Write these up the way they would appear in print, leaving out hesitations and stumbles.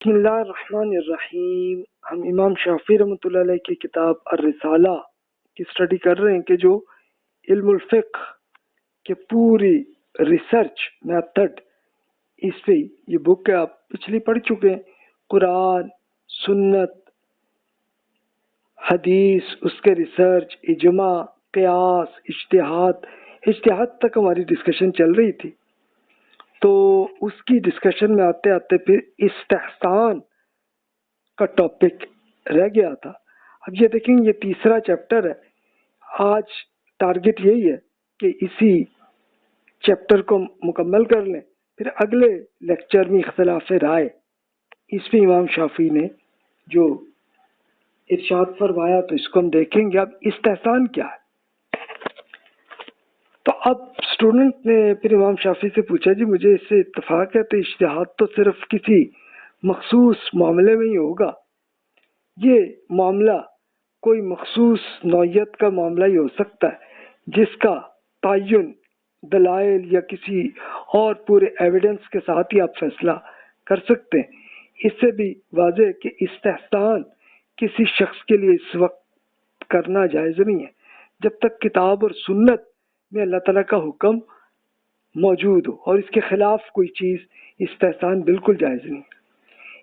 بسم اللہ الرحمن الرحیم. ہم امام شافعی رحمۃ اللہ علیہ کی کتاب الرسالہ کی اسٹڈی کر رہے ہیں کہ جو علم الفقہ کے پوری ریسرچ میتھڈ اس پہ یہ بک ہے. آپ پچھلی پڑھ چکے ہیں. قرآن، سنت، حدیث، اس کے ریسرچ، اجماع، قیاس، اجتہاد تک ہماری ڈسکشن چل رہی تھی. تو اس کی ڈسکشن میں آتے آتے پھر استحسان کا ٹاپک رہ گیا تھا. اب یہ دیکھیں یہ تیسرا چیپٹر ہے. آج ٹارگٹ یہی ہے کہ اسی چیپٹر کو مکمل کر لیں. پھر اگلے لیکچر میں اختلاف رائے اس پہ امام شافعی نے جو ارشاد فرمایا تو اس کو ہم دیکھیں گے. اب استحسان کیا ہے؟ تو اب اسٹوڈنٹ نے پھر امام شافعی سے پوچھا جی مجھے اس سے اتفاق ہے تو اجتہاد تو صرف کسی مخصوص معاملے میں ہی ہوگا. یہ معاملہ کوئی مخصوص نوعیت کا معاملہ ہی ہو سکتا ہے جس کا تعین دلائل یا کسی اور پورے ایویڈنس کے ساتھ ہی آپ فیصلہ کر سکتے ہیں. اس سے بھی واضح ہے کہ استحسان کسی شخص کے لیے اس وقت کرنا جائز نہیں ہے جب تک کتاب اور سنت میں اللہ تعالیٰ کا حکم موجود ہو، اور اس کے خلاف کوئی چیز استحسان بالکل جائز نہیں.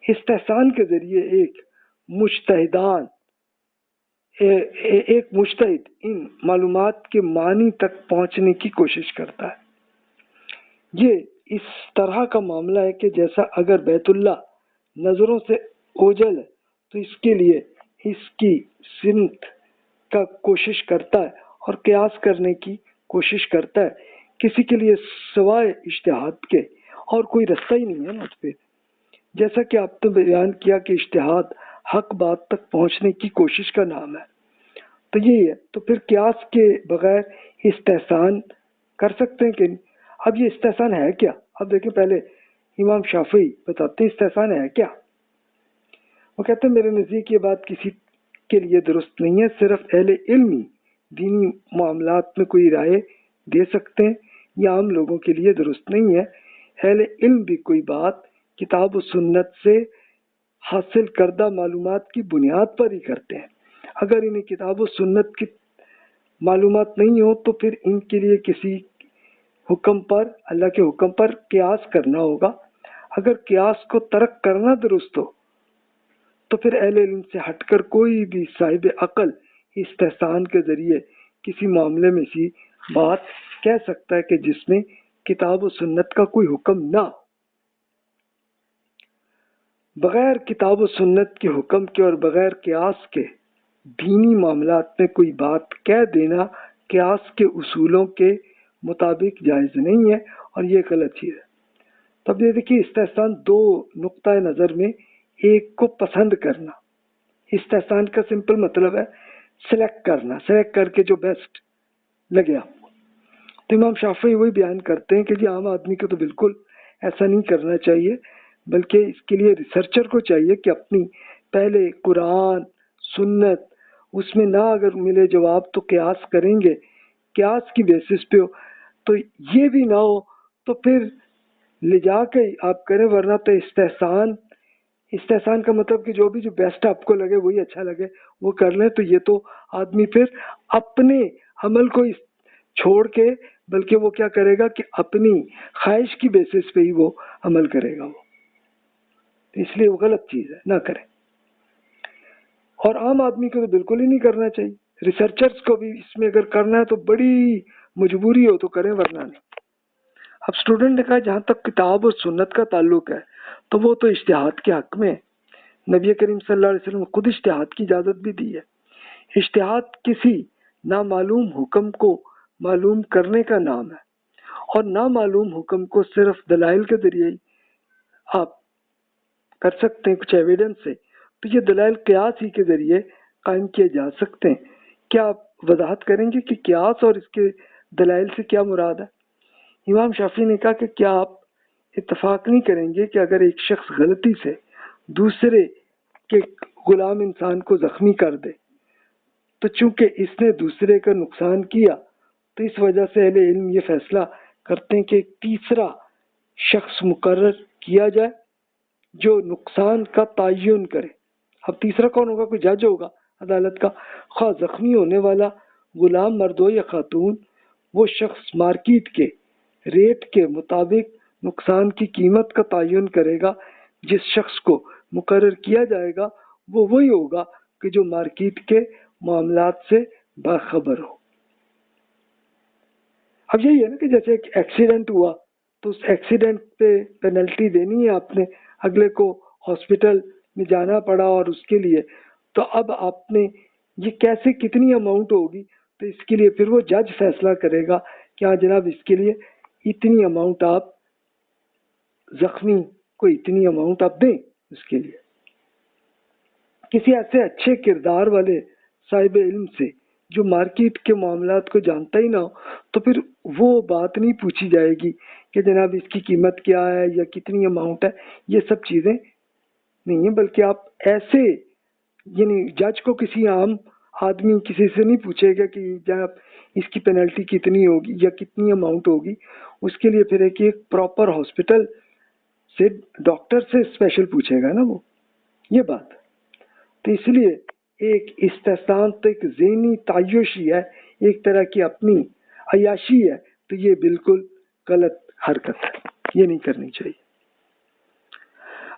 استحسان کے ذریعے ایک مجتہد ان معلومات کے معنی تک پہنچنے کی کوشش کرتا ہے. یہ اس طرح کا معاملہ ہے کہ جیسا اگر بیت اللہ نظروں سے اوجھل ہے تو اس کے لیے اس کی سمت کا کوشش کرتا ہے اور قیاس کرنے کی کوشش کرتا ہے. کسی کے لیے سوائے اجتہاد کے اور کوئی رستہ ہی نہیں ہے نا اس پہ. جیسا کہ آپ نے بیان کیا کہ اجتہاد حق بات تک پہنچنے کی کوشش کا نام ہے. تو یہی ہے. تو پھر قیاس کے بغیر استحسان کر سکتے ہیں کہ نہیں؟ اب یہ استحسان ہے کیا؟ اب دیکھیں پہلے امام شافعی بتاتے ہیں استحسان ہے کیا. وہ کہتے ہیں میرے نزدیک یہ بات کسی کے لیے درست نہیں ہے. صرف اہل علمی دینی معاملات میں کوئی رائے دے سکتے ہیں. یہ عام لوگوں کے لیے درست نہیں ہے. اہل علم بھی کوئی بات کتاب و سنت سے حاصل کردہ معلومات کی بنیاد پر ہی کرتے ہیں. اگر انہیں کتاب و سنت کی معلومات نہیں ہو تو پھر ان کے لیے کسی حکم پر، اللہ کے حکم پر قیاس کرنا ہوگا. اگر قیاس کو ترک کرنا درست ہو تو پھر اہل علم سے ہٹ کر کوئی بھی صاحب عقل استحسان کے ذریعے کسی معاملے میں سی بات کہہ سکتا ہے کہ جس میں کتاب و سنت کا کوئی حکم نہ ہو. بغیر کتاب و سنت کے حکم کے اور بغیر قیاس کے دینی معاملات میں کوئی بات کہہ دینا قیاس کے اصولوں کے مطابق جائز نہیں ہے اور یہ غلط چیز ہے. تب یہ دیکھیے استحسان دو نقطۂ نظر میں ایک کو پسند کرنا. استحسان کا سمپل مطلب ہے سلیکٹ کرنا، سلیکٹ کر کے جو بیسٹ لگے آپ کو. تو امام شافعی وہی بیان کرتے ہیں کہ جی عام آدمی کو تو بالکل ایسا نہیں کرنا چاہیے، بلکہ اس کے لیے ریسرچر کو چاہیے کہ اپنی پہلے قرآن سنت اس میں نہ اگر ملے جواب تو قیاس کریں گے. قیاس کی بیسس پہ ہو تو یہ بھی نہ ہو تو پھر لے جا کے آپ کریں، ورنہ تو استحسان کا مطلب کہ جو بھی جو بیسٹ آپ کو لگے وہی اچھا لگے وہ کر لیں. تو یہ تو آدمی پھر اپنے عمل کو چھوڑ کے بلکہ وہ کیا کرے گا کہ اپنی خواہش کی بیسس پہ ہی وہ عمل کرے گا. وہ اس لیے وہ غلط چیز ہے، نہ کریں. اور عام آدمی کو تو بالکل ہی نہیں کرنا چاہیے. ریسرچرز کو بھی اس میں اگر کرنا ہے تو بڑی مجبوری ہو تو کریں، ورنہ نہیں. اب اسٹوڈنٹ نے کہا جہاں تک کتاب اور سنت کا تعلق ہے تو وہ تو اجتہاد کے حق میں ہے. نبی کریم صلی اللہ علیہ وسلم نے خود اجتہاد کی اجازت بھی دی ہے. اجتہاد کسی نامعلوم حکم کو معلوم کرنے کا نام ہے، اور نامعلوم حکم کو صرف دلائل کے ذریعے آپ کر سکتے ہیں، کچھ ایویڈنس سے. تو یہ دلائل قیاس ہی کے ذریعے قائم کیے جا سکتے ہیں. کیا آپ وضاحت کریں گے کہ قیاس اور اس کے دلائل سے کیا مراد ہے؟ امام شافعی نے کہا کہ کیا آپ اتفاق نہیں کریں گے کہ اگر ایک شخص غلطی سے دوسرے کے غلام انسان کو زخمی کر دے تو چونکہ اس نے دوسرے کا نقصان کیا تو اس وجہ سے اہل علم یہ فیصلہ کرتے ہیں کہ ایک تیسرا شخص مقرر کیا جائے جو نقصان کا تعین کرے. اب تیسرا کون ہوگا؟ کوئی جج ہوگا عدالت کا. خواہ زخمی ہونے والا غلام مرد ہو یا خاتون، وہ شخص مارکیٹ کے ریٹ کے مطابق نقصان کی قیمت کا تعین کرے گا. جس شخص کو مقرر کیا جائے گا وہ وہی ہوگا کہ جو مارکیٹ کے معاملات سے باخبر ہو. اب یہی ہے نا کہ جیسے ایک ایکسیڈنٹ ہوا تو اس ایکسیڈنٹ پہ پینلٹی دینی ہے آپ نے، اگلے کو ہاسپٹل میں جانا پڑا اور اس کے لیے، تو اب آپ نے یہ کیسے کتنی اماؤنٹ ہوگی، تو اس کے لیے پھر وہ جج فیصلہ کرے گا کہ ہاں جناب اس کے لیے اتنی اماؤنٹ آپ زخمی کو اتنی اماؤنٹ آپ دیں. اس کے لیے کسی ایسے اچھے کردار والے صاحب علم سے جو مارکیٹ کے معاملات کو جانتا ہی نہ ہو، تو پھر وہ بات نہیں پوچھی جائے گی کہ جناب اس کی قیمت کیا ہے یا کتنی اماؤنٹ ہے. یہ سب چیزیں نہیں ہیں، بلکہ آپ ایسے یعنی جج کو کسی عام آدمی کسی سے نہیں پوچھے گا کہ جناب اس کی پینلٹی کتنی ہوگی یا کتنی اماؤنٹ ہوگی. اس کے لیے پھر ایک پراپر ہاسپٹل سے ڈاکٹر سے اسپیشل پوچھے گا نا وہ، یہ بات. تو اس لیے ایک استحسان تو ایک ذہنی تعیشی ہے، ایک طرح کی اپنی عیاشی ہے. تو یہ بالکل غلط حرکت ہے، یہ نہیں کرنی چاہیے.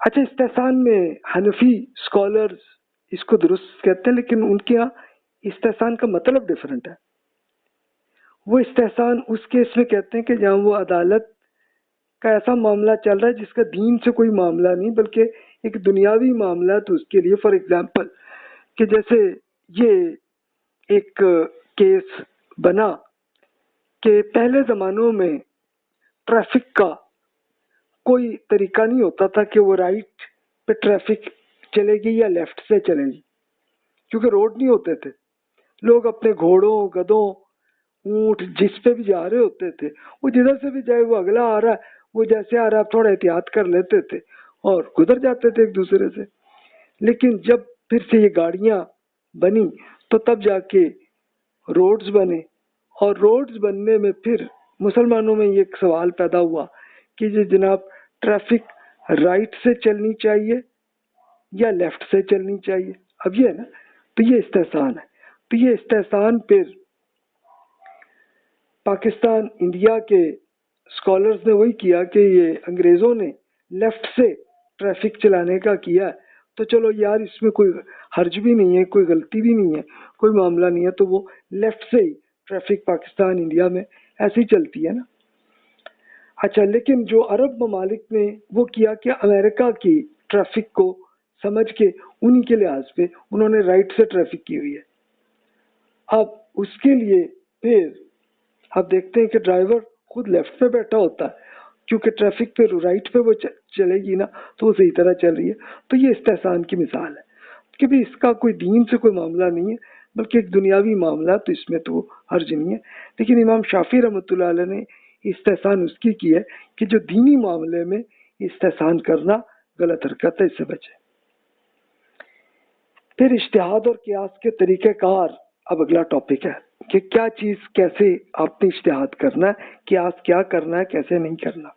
اچھا، استحسان میں حنفی اسکالرز اس کو درست کہتے ہیں، لیکن ان کے یہاں استحسان کا مطلب ڈیفرنٹ ہے. وہ استحسان اس کیس میں کہتے ہیں کہ جہاں وہ عدالت کا ایسا معاملہ چل رہا ہے جس کا دین سے کوئی معاملہ نہیں بلکہ ایک دنیاوی معاملہ ہے. تو اس کے لیے فار ایگزامپل کہ جیسے یہ ایک کیس بنا کہ پہلے زمانوں میں ٹریفک کا کوئی طریقہ نہیں ہوتا تھا کہ وہ رائٹ پہ ٹریفک چلے گی یا لیفٹ سے چلے گی، کیونکہ روڈ نہیں ہوتے تھے. لوگ اپنے گھوڑوں، گدوں، اونٹ جس پہ بھی جا رہے ہوتے تھے، وہ جدھر سے بھی جائے، وہ اگلا آ رہا ہے وہ جیسے آ رہا ہے تھوڑا احتیاط کر لیتے تھے اور گزر جاتے تھے ایک دوسرے سے. لیکن جب پھر سے یہ گاڑیاں بنی تو تب جا کے روڈز بنے، اور روڈز بننے میں پھر مسلمانوں میں یہ ایک سوال پیدا ہوا کہ یہ جناب ٹریفک رائٹ سے چلنی چاہیے یا لیفٹ سے چلنی چاہیے. اب یہ ہے نا، تو یہ استحسان ہے. تو یہ استحسان پھر پاکستان انڈیا کے اسکالرز نے وہی کیا کہ یہ انگریزوں نے لیفٹ سے ٹریفک چلانے کا کیا، تو چلو یار اس میں کوئی حرج بھی نہیں ہے، کوئی غلطی بھی نہیں ہے، کوئی معاملہ نہیں ہے. تو وہ لیفٹ سے ہی ٹریفک پاکستان انڈیا میں ایسی چلتی ہے نا. اچھا، لیکن جو عرب ممالک نے وہ کیا کہ امریکہ کی ٹریفک کو سمجھ کے انہی کے لحاظ پہ انہوں نے رائٹ سے ٹریفک کی ہوئی ہے. اب اس کے لیے پھر آپ دیکھتے ہیں کہ ڈرائیور خود لیفٹ پہ بیٹھا ہوتا ہے کیونکہ ٹریفک پہ رائٹ پہ وہ چلے گی نا تو وہ صحیح طرح چل رہی ہے. تو یہ استحسان کی مثال ہے کہ بھی اس کا کوئی دین سے کوئی معاملہ نہیں ہے بلکہ ایک دنیاوی معاملہ، تو اس میں تو حرج نہیں ہے. لیکن امام شافعی رحمۃ اللہ علیہ نے استحسان اس کی ہے کہ جو دینی معاملے میں استحسان کرنا غلط حرکت ہے، اس سے بچے. پھر اجتہاد اور قیاس کے طریقہ کار اب اگلا ٹاپک ہے کہ کیا چیز کیسے آپ نے اجتہاد کرنا ہے، قیاس کیا کرنا ہے، کیسے نہیں کرنا.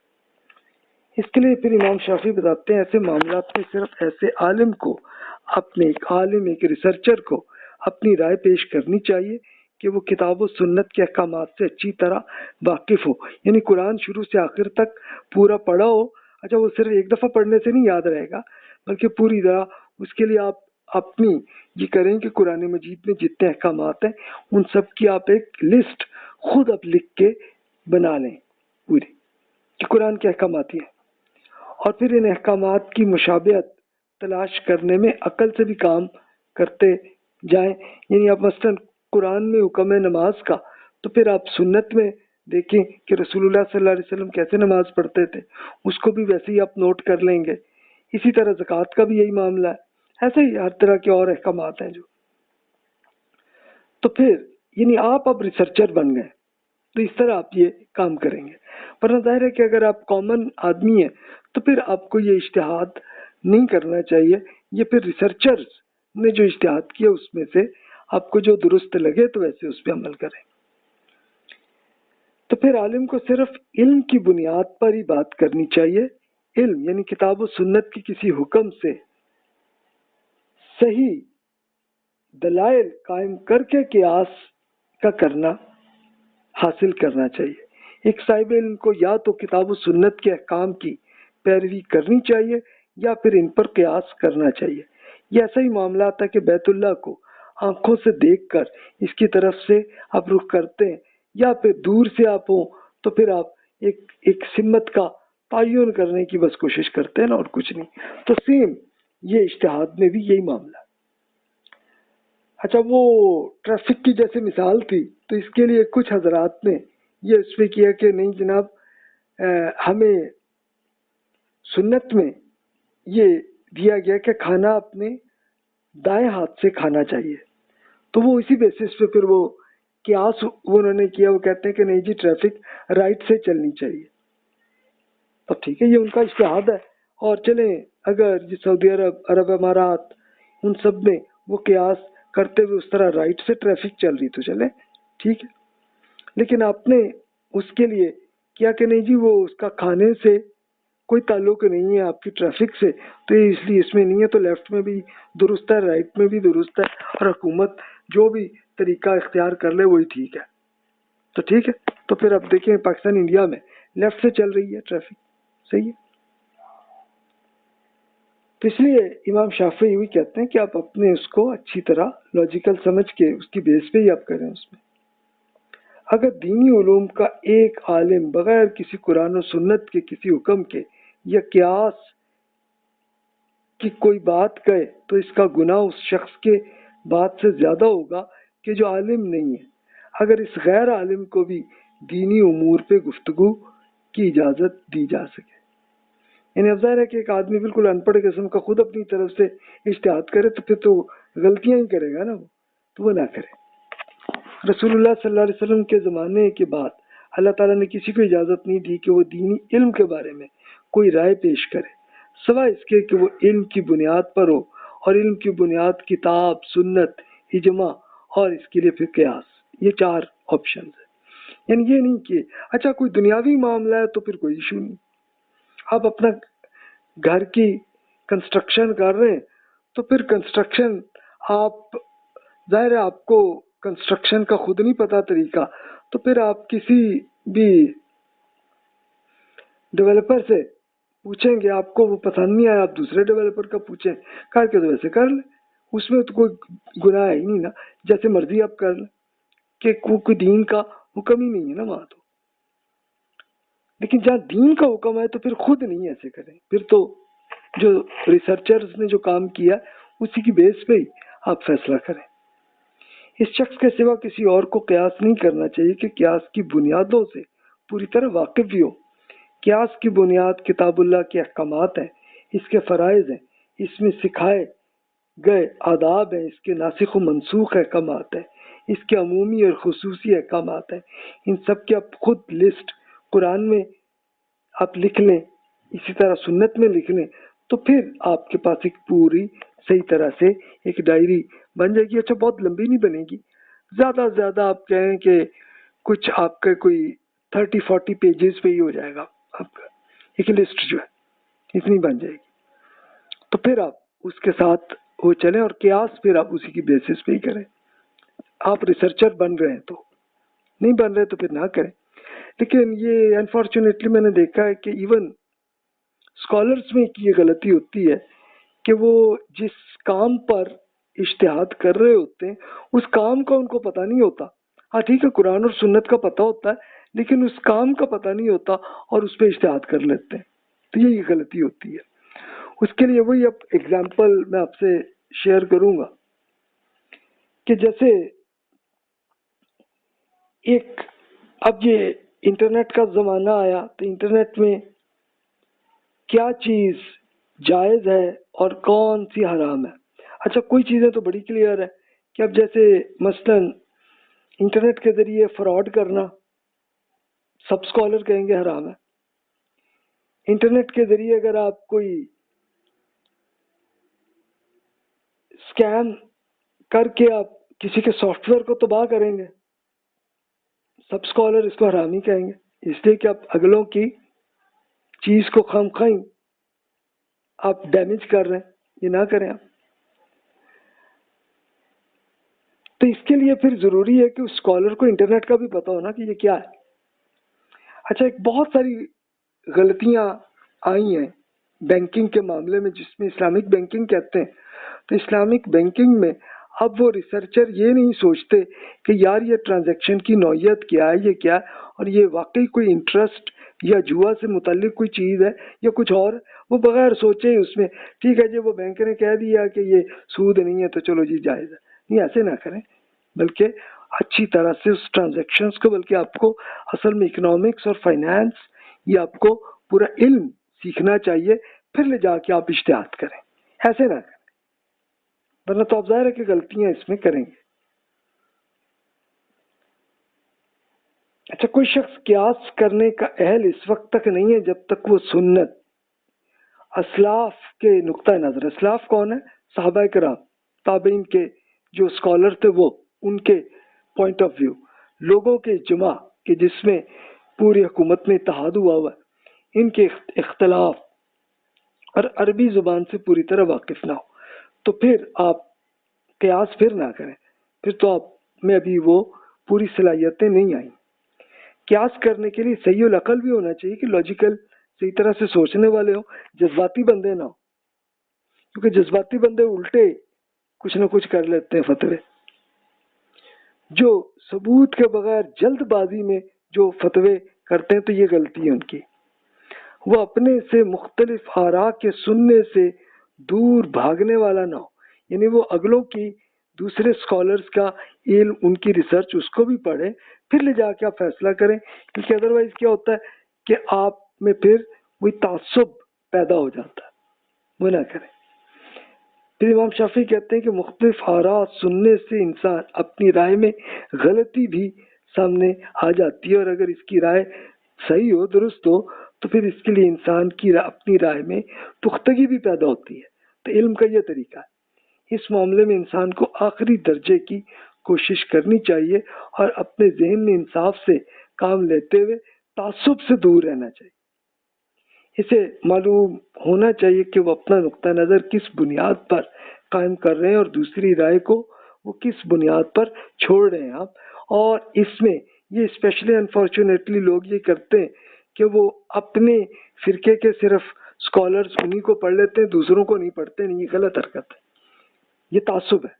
اس کے لیے پھر امام شافعی بتاتے ہیں ایسے معاملات میں صرف ایسے عالم کو، اپنے ایک عالم، ایک ریسرچر کو اپنی رائے پیش کرنی چاہیے کہ وہ کتاب و سنت کے احکامات سے اچھی طرح واقف ہو. یعنی قرآن شروع سے آخر تک پورا پڑھا ہو. اچھا، وہ صرف ایک دفعہ پڑھنے سے نہیں یاد رہے گا بلکہ پوری طرح. اس کے لیے آپ اپنی یہ کریں کہ قرآن مجید میں جتنے احکامات ہیں ان سب کی آپ ایک لسٹ خود اب لکھ کے بنا لیں پوری کہ قرآن کے احکامات ہیں، اور پھر ان احکامات کی مشابہت تلاش کرنے میں عقل سے بھی کام کرتے جائیں. یعنی آپ مثلاً قرآن میں حکم ہے نماز کا، تو پھر آپ سنت میں دیکھیں کہ رسول اللہ صلی اللہ علیہ وسلم کیسے نماز پڑھتے تھے، اس کو بھی ویسے ہی آپ نوٹ کر لیں گے. اسی طرح زکوٰۃ کا بھی یہی معاملہ ہے، ایسے ہی ہر طرح کے اور احکامات ہیں جو. تو پھر یعنی آپ اب ریسرچر بن گئے تو اس طرح آپ یہ کام کریں گے. ورنہ ظاہر ہے کہ اگر آپ کامن آدمی ہیں تو پھر آپ کو یہ اجتہاد نہیں کرنا چاہیے. یہ پھر ریسرچرز نے جو اجتہاد کیا اس میں سے آپ کو جو درست لگے تو ویسے اس پہ عمل کریں. تو پھر عالم کو صرف علم کی بنیاد پر ہی بات کرنی چاہیے، علم یعنی کتاب و سنت کی کسی حکم سے صحیح دلائل قائم کر کے قیاس کا کرنا حاصل کرنا چاہیے۔ ایک صاحب علم کو یا تو کتاب و سنت کے احکام کی پیروی کرنی چاہیے یا پھر ان پر قیاس کرنا چاہیے۔ یہ ایسا ہی معاملہ تھا کہ بیت اللہ کو آنکھوں سے دیکھ کر اس کی طرف سے آپ رخ کرتے ہیں یا پھر دور سے آپ ہوں تو پھر آپ ایک سمت کا تعین کرنے کی بس کوشش کرتے ہیں نا، اور کچھ نہیں۔ تو سیم یہ اجتہاد میں بھی یہی معاملہ۔ اچھا، وہ ٹریفک کی جیسے مثال تھی، تو اس کے لیے کچھ حضرات نے یہ اس پہ کیا کہ نہیں جناب، ہمیں سنت میں یہ دیا گیا کہ کھانا اپنے دائیں ہاتھ سے کھانا چاہیے، تو وہ اسی بیسس پہ پھر وہ قیاس انہوں نے کیا، وہ کہتے ہیں کہ نہیں جی ٹریفک رائٹ سے چلنی چاہیے۔ تو ٹھیک ہے، یہ ان کا اجتہاد ہے، اور چلیں اگر یہ سعودی عرب امارات ان سب میں وہ قیاس کرتے ہوئے اس طرح رائٹ سے ٹریفک چل رہی تو چلے، ٹھیک ہے۔ لیکن آپ نے اس کے لیے کیا کہ نہیں جی وہ اس کا کھانے سے کوئی تعلق نہیں ہے آپ کی ٹریفک سے، تو اس لیے اس میں نہیں ہے، تو لیفٹ میں بھی درست ہے، رائٹ میں بھی درست ہے، اور حکومت جو بھی طریقہ اختیار کر لے وہی ٹھیک ہے۔ تو ٹھیک ہے، تو پھر اب دیکھیں پاکستان انڈیا میں لیفٹ سے چل رہی ہے ٹریفک، صحیح ہے۔ تو اس لیے امام شافعی بھی کہتے ہیں کہ آپ اپنے اس کو اچھی طرح لاجیکل سمجھ کے اس کی بیس پہ ہی آپ کریں۔ اس میں اگر دینی علوم کا ایک عالم بغیر کسی قرآن و سنت کے کسی حکم کے یا قیاس کی کوئی بات کہے تو اس کا گناہ اس شخص کے بات سے زیادہ ہوگا کہ جو عالم نہیں ہے، اگر اس غیر عالم کو بھی دینی امور پہ گفتگو کی اجازت دی جا سکے۔ یعنی اب ظاہر ہے کہ ایک آدمی بالکل ان پڑھ قسم کا خود اپنی طرف سے اجتہاد کرے تو پھر تو غلطیاں ہی کرے گا نا، تو وہ نہ کرے۔ رسول اللہ صلی اللہ علیہ وسلم کے زمانے کے بعد اللہ تعالیٰ نے کسی کو اجازت نہیں دی کہ وہ دینی علم کے بارے میں کوئی رائے پیش کرے، سوائے اس کے کہ وہ علم کی بنیاد پر ہو، اور علم کی بنیاد کتاب، سنت، اجماع اور اس کے لیے پھر قیاس۔ یہ 4 آپشنز ہیں۔ یعنی یہ نہیں کہ اچھا کوئی دنیاوی معاملہ ہے تو پھر کوئی ایشو نہیں، آپ اپنا گھر کی کنسٹرکشن کر رہے ہیں تو پھر کنسٹرکشن آپ ظاہر ہے آپ کو کنسٹرکشن کا خود نہیں پتا طریقہ، تو پھر آپ کسی بھی ڈیولپر سے پوچھیں گے، آپ کو وہ پسند نہیں آیا آپ دوسرے ڈیولپر کا پوچھیں، کر کے تو ویسے کر لیں، اس میں تو کوئی گناہ ہے ہی نہیں نا، جیسے مرضی آپ کر لیں، کہ کوئی دین کا حکم ہی نہیں ہے نا وہاں تو۔ لیکن جہاں دین کا حکم ہے تو پھر خود نہیں ایسے کریں، پھر تو جو ریسرچرز نے جو کام کیا اسی کی بیس پہ ہی آپ فیصلہ کریں۔ اس شخص کے سوا کسی اور کو قیاس نہیں کرنا چاہیے کہ قیاس کی بنیادوں سے پوری طرح واقف بھی ہو۔ قیاس کی بنیاد کتاب اللہ کے احکامات ہیں، اس کے فرائض ہیں، اس میں سکھائے گئے آداب ہیں، اس کے ناسخ و منسوخ احکامات ہیں، اس کے عمومی اور خصوصی احکامات ہیں۔ ان سب کے آپ خود لسٹ قرآن میں آپ لکھ لیں، اسی طرح سنت میں لکھ لیں، تو پھر آپ کے پاس ایک پوری صحیح طرح سے ایک ڈائری بن جائے گی۔ اچھا بہت لمبی نہیں بنے گی، زیادہ سے زیادہ آپ کہیں کہ کچھ آپ کا کوئی 30-40 پیجز پہ ہی ہو جائے گا، آپ کا ایک لسٹ جو ہے اتنی بن جائے گی۔ تو پھر آپ اس کے ساتھ وہ چلیں، اور قیاس پھر آپ اسی کی بیسس پہ ہی کریں۔ آپ ریسرچر بن رہے ہیں تو، نہیں بن رہے تو پھر نہ کریں۔ لیکن یہ انفارچونیٹلی میں نے دیکھا ہے کہ ایون اسکالرس میں یہ غلطی ہوتی ہے کہ وہ جس کام پر اجتہاد کر رہے ہوتے ہیں اس کام کا ان کو پتہ نہیں ہوتا۔ ہاں ٹھیک ہے، قرآن اور سنت کا پتہ ہوتا ہے لیکن اس کام کا پتہ نہیں ہوتا اور اس پہ اجتہاد کر لیتے ہیں، تو یہی غلطی ہوتی ہے۔ اس کے لیے وہی اب ایگزامپل میں آپ سے شیئر کروں گا کہ جیسے ایک اب یہ انٹرنیٹ کا زمانہ آیا تو انٹرنیٹ میں کیا چیز جائز ہے اور کون سی حرام ہے۔ اچھا کوئی چیزیں تو بڑی کلیئر ہے کہ اب جیسے مثلاً انٹرنیٹ کے ذریعے فراڈ کرنا سب اسکالر کہیں گے حرام ہے۔ انٹرنیٹ کے ذریعے اگر آپ کوئی اسکیم کر کے آپ کسی کے سافٹ ویئر کو تباہ کریں گے، سب اسکالر اس کو حرام ہی کہیں گے، اس لیے کہ آپ اگلوں کی چیز کو خواہ آپ ڈیمیج کر رہے ہیں، یہ نہ کریں آپ۔ تو اس کے لیے پھر ضروری ہے کہ اس اسکالر کو انٹرنیٹ کا بھی پتا ہونا کہ یہ کیا ہے۔ اچھا، ایک بہت ساری غلطیاں آئی ہیں بینکنگ کے معاملے میں جس میں اسلامک بینکنگ کہتے ہیں۔ تو اسلامک بینکنگ میں اب وہ ریسرچر یہ نہیں سوچتے کہ یار یہ ٹرانزیکشن کی نوعیت کیا ہے، یہ کیا ہے، اور یہ واقعی کوئی انٹرسٹ یا جوا سے متعلق کوئی چیز ہے یا کچھ اور، وہ بغیر سوچے اس میں ٹھیک ہے جی وہ بینک نے کہہ دیا کہ یہ سود نہیں ہے تو چلو جی جائز ہے۔ نہیں، ایسے نہ کریں، بلکہ اچھی طرح سے اس ٹرانزیکشنز کو، بلکہ آپ کو اصل میں اکنامکس اور فائنانس یہ آپ کو پورا علم سیکھنا چاہیے، پھر لے جا کے آپ اجتہاد کریں، ایسے نہ کریں، ورنہ تو آپ ظاہر ہے کہ غلطیاں اس میں کریں گے۔ اچھا، کوئی شخص قیاس کرنے کا اہل اس وقت تک نہیں ہے جب تک وہ سنت اسلاف کے نقطہ نظر، اسلاف کون ہے؟ صحابہ کرام، تابعین کے جو اسکالر تھے، وہ ان کے پوائنٹ آف ویو، لوگوں کے اجماع کہ جس میں پوری حکومت میں اتحاد ہوا ہوا ہے، ان کے اختلاف اور عربی زبان سے پوری طرح واقف نہ ہو، تو پھر آپ قیاس پھر نہ کریں، پھر تو آپ میں ابھی وہ پوری صلاحیتیں نہیں آئیں۔ قیاس کرنے کے لیے صحیح العقل بھی ہونا چاہیے کہ لاجیکل صحیح طرح سے سوچنے والے ہوں، جذباتی بندے نہ ہوں، کیونکہ جذباتی بندے الٹے کچھ نہ کچھ کر لیتے ہیں فتوے، جو ثبوت کے بغیر جلد بازی میں جو فتوے کرتے ہیں تو یہ غلطی ہے ان کی۔ وہ اپنے سے مختلف آراء کے سننے سے دور بھاگنے والا نہ ہو، یعنی وہ اگلوں کی، دوسرے اسکالرس کا علم، ان کی ریسرچ اس کو بھی پڑھیں، پھر لے جا کے آپ فیصلہ کریں، کیونکہ ادروائز کیا ہوتا ہے کہ آپ میں پھر وہی تعصب پیدا ہو جاتا ہے، وہ نہ کریں۔ پھر امام شافعی کہتے ہیں کہ مختلف آراء سننے سے انسان اپنی رائے میں غلطی بھی سامنے آ جاتی ہے، اور اگر اس کی رائے صحیح ہو، درست ہو، تو پھر اس کے لیے انسان کی اپنی رائے میں پختگی بھی پیدا ہوتی ہے۔ تو علم کا یہ طریقہ ہے، اس معاملے میں انسان کو آخری درجے کی کوشش کرنی چاہیے اور اپنے ذہن میں انصاف سے کام لیتے ہوئے تعصب سے دور رہنا چاہیے۔ اسے معلوم ہونا چاہیے کہ وہ اپنا نقطہ نظر کس بنیاد پر قائم کر رہے ہیں اور دوسری رائے کو وہ کس بنیاد پر چھوڑ رہے ہیں آپ۔ اور اس میں یہ اسپیشلی انفارچونیٹلی لوگ یہ کرتے ہیں کہ وہ اپنے فرقے کے صرف اسکالرس انہی کو پڑھ لیتے ہیں، دوسروں کو نہیں پڑھتے، نہیں، یہ غلط حرکت ہے، یہ تعصب ہے۔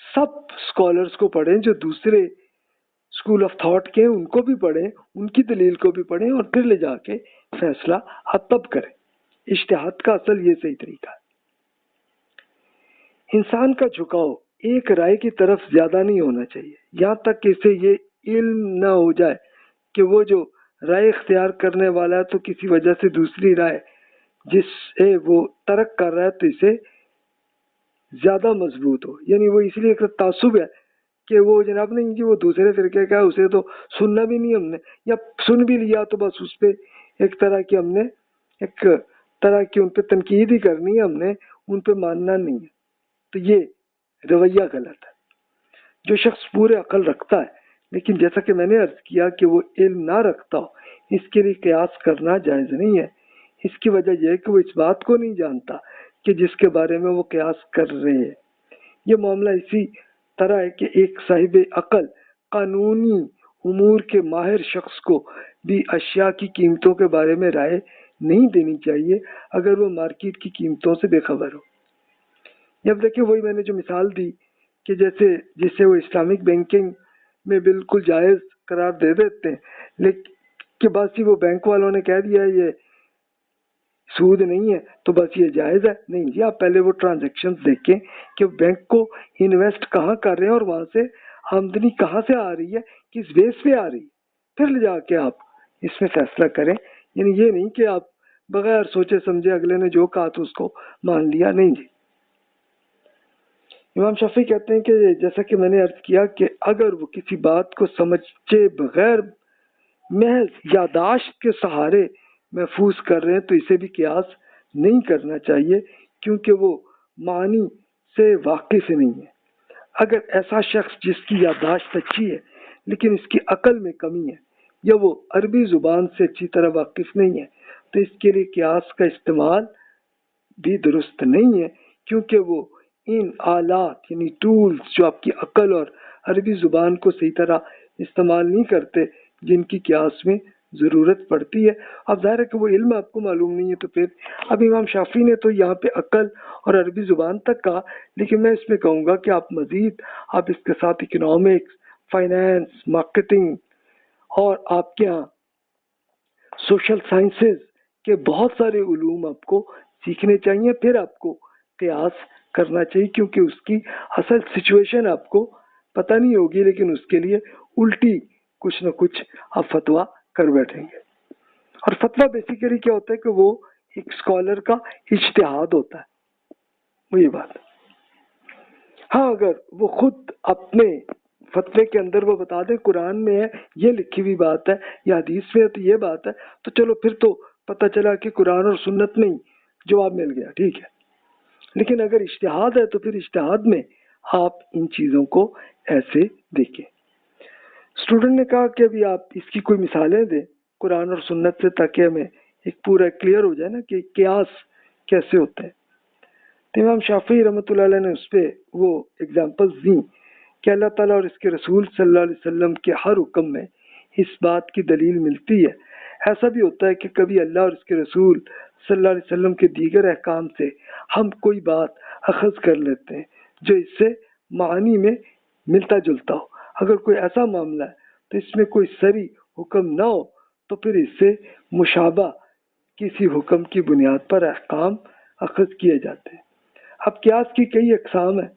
سب اسکالرس کو پڑھیں، جو دوسرے اسکول آف تھاٹ کے ہیں ان کو بھی پڑھیں، ان کی دلیل کو بھی پڑھیں، اور پھر لے جا کے فیصلہ آپ تب کریں۔ اجتہاد کا اصل یہ صحیح طریقہ ہے۔ انسان کا جھکاؤ ایک رائے کی طرف زیادہ نہیں ہونا چاہیے، یہاں تک کہ اسے یہ علم نہ ہو جائے کہ وہ جو رائے اختیار کرنے والا ہے تو کسی وجہ سے دوسری رائے جس سے وہ ترک کر رہا ہے تو اسے زیادہ مضبوط ہو، یعنی وہ اس لیے ایک تعصب ہے کہ وہ جناب نہیں کہ وہ دوسرے فرقے کا ہے، اسے تو سننا بھی نہیں ہم نے، یا سن بھی لیا تو بس اس پہ ایک طرح کی ہم نے ایک طرح کی ان پہ تنقید ہی کرنی ہے، ہم نے ان پہ ماننا نہیں ہے۔ تو یہ رویہ غلط ہے۔ جو شخص پورے عقل رکھتا ہے لیکن جیسا کہ میں نے عرض کیا کہ وہ علم نہ رکھتا ہو، اس کے لیے قیاس کرنا جائز نہیں ہے۔ اس کی وجہ یہ ہے کہ وہ اس بات کو نہیں جانتا کہ جس کے بارے میں وہ قیاس کر رہے ہیں۔ یہ معاملہ اسی طرح ہے کہ ایک صاحب عقل قانونی امور کے ماہر شخص کو بھی اشیاء کی قیمتوں کے بارے میں رائے نہیں دینی چاہیے اگر وہ مارکیٹ کی قیمتوں سے بے خبر ہو۔ جب دیکھیں وہی میں نے جو مثال دی کہ جسے وہ اسلامک بینکنگ میں بالکل جائز قرار دے دیتے ہیں، لیکن کہ بس ہی وہ بینک والوں نے کہہ دیا یہ سود نہیں ہے تو بس یہ جائز ہے، نہیں جی، آپ پہلے وہ ٹرانزیکشن دیکھیں کہ بینک کو انویسٹ کہاں کر رہے ہیں اور وہاں سے آمدنی کہاں سے آ رہی ہے، کس بیس پہ آ رہی ہے، پھر لے جا کے آپ اس میں فیصلہ کریں۔ یعنی یہ نہیں کہ آپ بغیر سوچے سمجھے اگلے نے جو کہا تو اس کو مان لیا، نہیں جی۔ امام شافعی کہتے ہیں کہ جیسا کہ میں نے عرض کیا کہ اگر وہ کسی بات کو سمجھے بغیر محض یادداشت کے سہارے محفوظ کر رہے ہیں تو اسے بھی قیاس نہیں کرنا چاہیے، کیونکہ وہ معنی سے واقف نہیں ہے۔ اگر ایسا شخص جس کی یادداشت اچھی ہے لیکن اس کی عقل میں کمی ہے، یا وہ عربی زبان سے اچھی طرح واقف نہیں ہے، تو اس کے لیے قیاس کا استعمال بھی درست نہیں ہے، کیونکہ وہ ان آلات یعنی ٹولز جو آپ کی عقل اور عربی زبان کو صحیح طرح استعمال نہیں کرتے جن کی قیاس میں ضرورت پڑتی ہے۔ اب ظاہر ہے کہ وہ علم آپ کو معلوم نہیں ہے، تو پھر اب امام شافعی نے تو یہاں پہ عقل اور عربی زبان تک کہا، لیکن میں اس میں کہوں گا کہ آپ مزید آپ اس کے ساتھ اکنامکس، فائنینس، مارکیٹنگ اور آپ کے یہاں سوشل سائنسز کے بہت سارے علوم آپ کو سیکھنے چاہیے، پھر آپ کو قیاس کرنا چاہیے، کیونکہ اس کی اصل سچویشن آپ کو پتہ نہیں ہوگی، لیکن اس کے لیے الٹی کچھ نہ کچھ آپ فتویٰ کر بیٹھیں گے۔ اور فتویٰ بیسیکلی کیا ہوتا ہے کہ وہ ایک اسکالر کا اجتہاد ہوتا ہے، وہی بات۔ ہاں اگر وہ خود اپنے فتوے کے اندر وہ بتا دیں قرآن میں ہے یہ لکھی ہوئی بات ہے یا حدیث میں ہے تو یہ بات ہے، تو چلو پھر تو پتہ چلا کہ قرآن اور سنت میں ہی جواب مل گیا، ٹھیک ہے۔ لیکن اگر اجتہاد ہے تو پھر اجتہاد میں آپ ان چیزوں کو ایسے دیکھیں۔ اسٹوڈنٹ نے کہا کہ ابھی آپ اس کی کوئی مثالیں دیں قرآن اور سنت سے، تاکہ ہمیں ایک پورا کلیئر ہو جائے نا کہ قیاس کیسے ہوتے ہیں۔ تو امام شافعی رحمۃ اللہ علیہ نے اس پہ وہ اگزامپلز دیں کہ اللہ تعالیٰ اور اس کے رسول صلی اللہ علیہ وسلم کے ہر حکم میں اس بات کی دلیل ملتی ہے۔ ایسا بھی ہوتا ہے کہ کبھی اللہ اور اس کے رسول صلی اللہ علیہ وسلم کے دیگر احکام سے ہم کوئی بات اخذ کر لیتے ہیں جو اس سے معنی میں ملتا جلتا ہو۔ اگر کوئی ایسا معاملہ ہے تو اس میں کوئی صریح حکم نہ ہو تو پھر اس سے مشابہ کسی حکم کی بنیاد پر احکام اخذ کیے جاتے ہیں۔ اب قیاس کی کئی اقسام ہیں،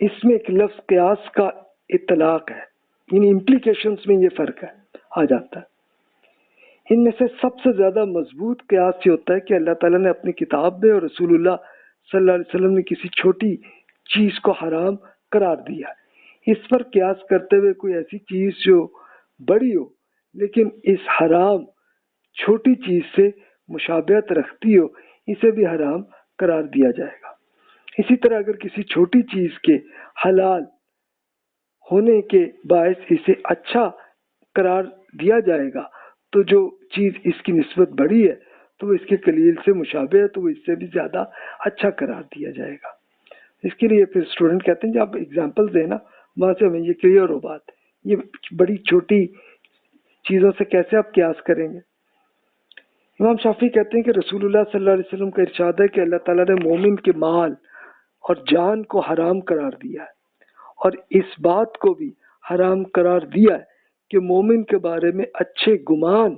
اس میں ایک لفظ قیاس کا اطلاق ہے، یعنی امپلیکیشنز میں یہ فرق ہے آ جاتا ہے۔ ان میں سے سب سے زیادہ مضبوط قیاس یہ ہوتا ہے کہ اللہ تعالیٰ نے اپنی کتاب میں اور رسول اللہ صلی اللہ علیہ وسلم نے کسی چھوٹی چیز کو حرام قرار دیا، اس پر قیاس کرتے ہوئے کوئی ایسی چیز جو بڑی ہو لیکن اس حرام چھوٹی چیز سے مشابہت رکھتی ہو، اسے بھی حرام قرار دیا جائے گا۔ اسی طرح اگر کسی چھوٹی چیز کے حلال ہونے کے باعث اسے اچھا قرار دیا جائے گا تو جو چیز اس کی نسبت بڑی ہے تو وہ اس کے قلیل سے مشابہ ہے تو وہ اس سے بھی زیادہ اچھا قرار دیا جائے گا۔ اس کے لیے پھر اسٹوڈنٹ کہتے ہیں جب آپ ایگزامپل دیں نا وہاں سے ہمیں یہ کلیئر ہو بات، یہ بڑی چھوٹی چیزوں سے کیسے آپ قیاس کریں گے۔ امام شافعی کہتے ہیں کہ رسول اللہ صلی اللہ علیہ وسلم کا ارشاد ہے کہ اللہ تعالیٰ نے مومن کے مال اور جان کو حرام قرار دیا ہے، اور اس بات کو بھی حرام قرار دیا ہے کہ مومن کے بارے میں اچھے گمان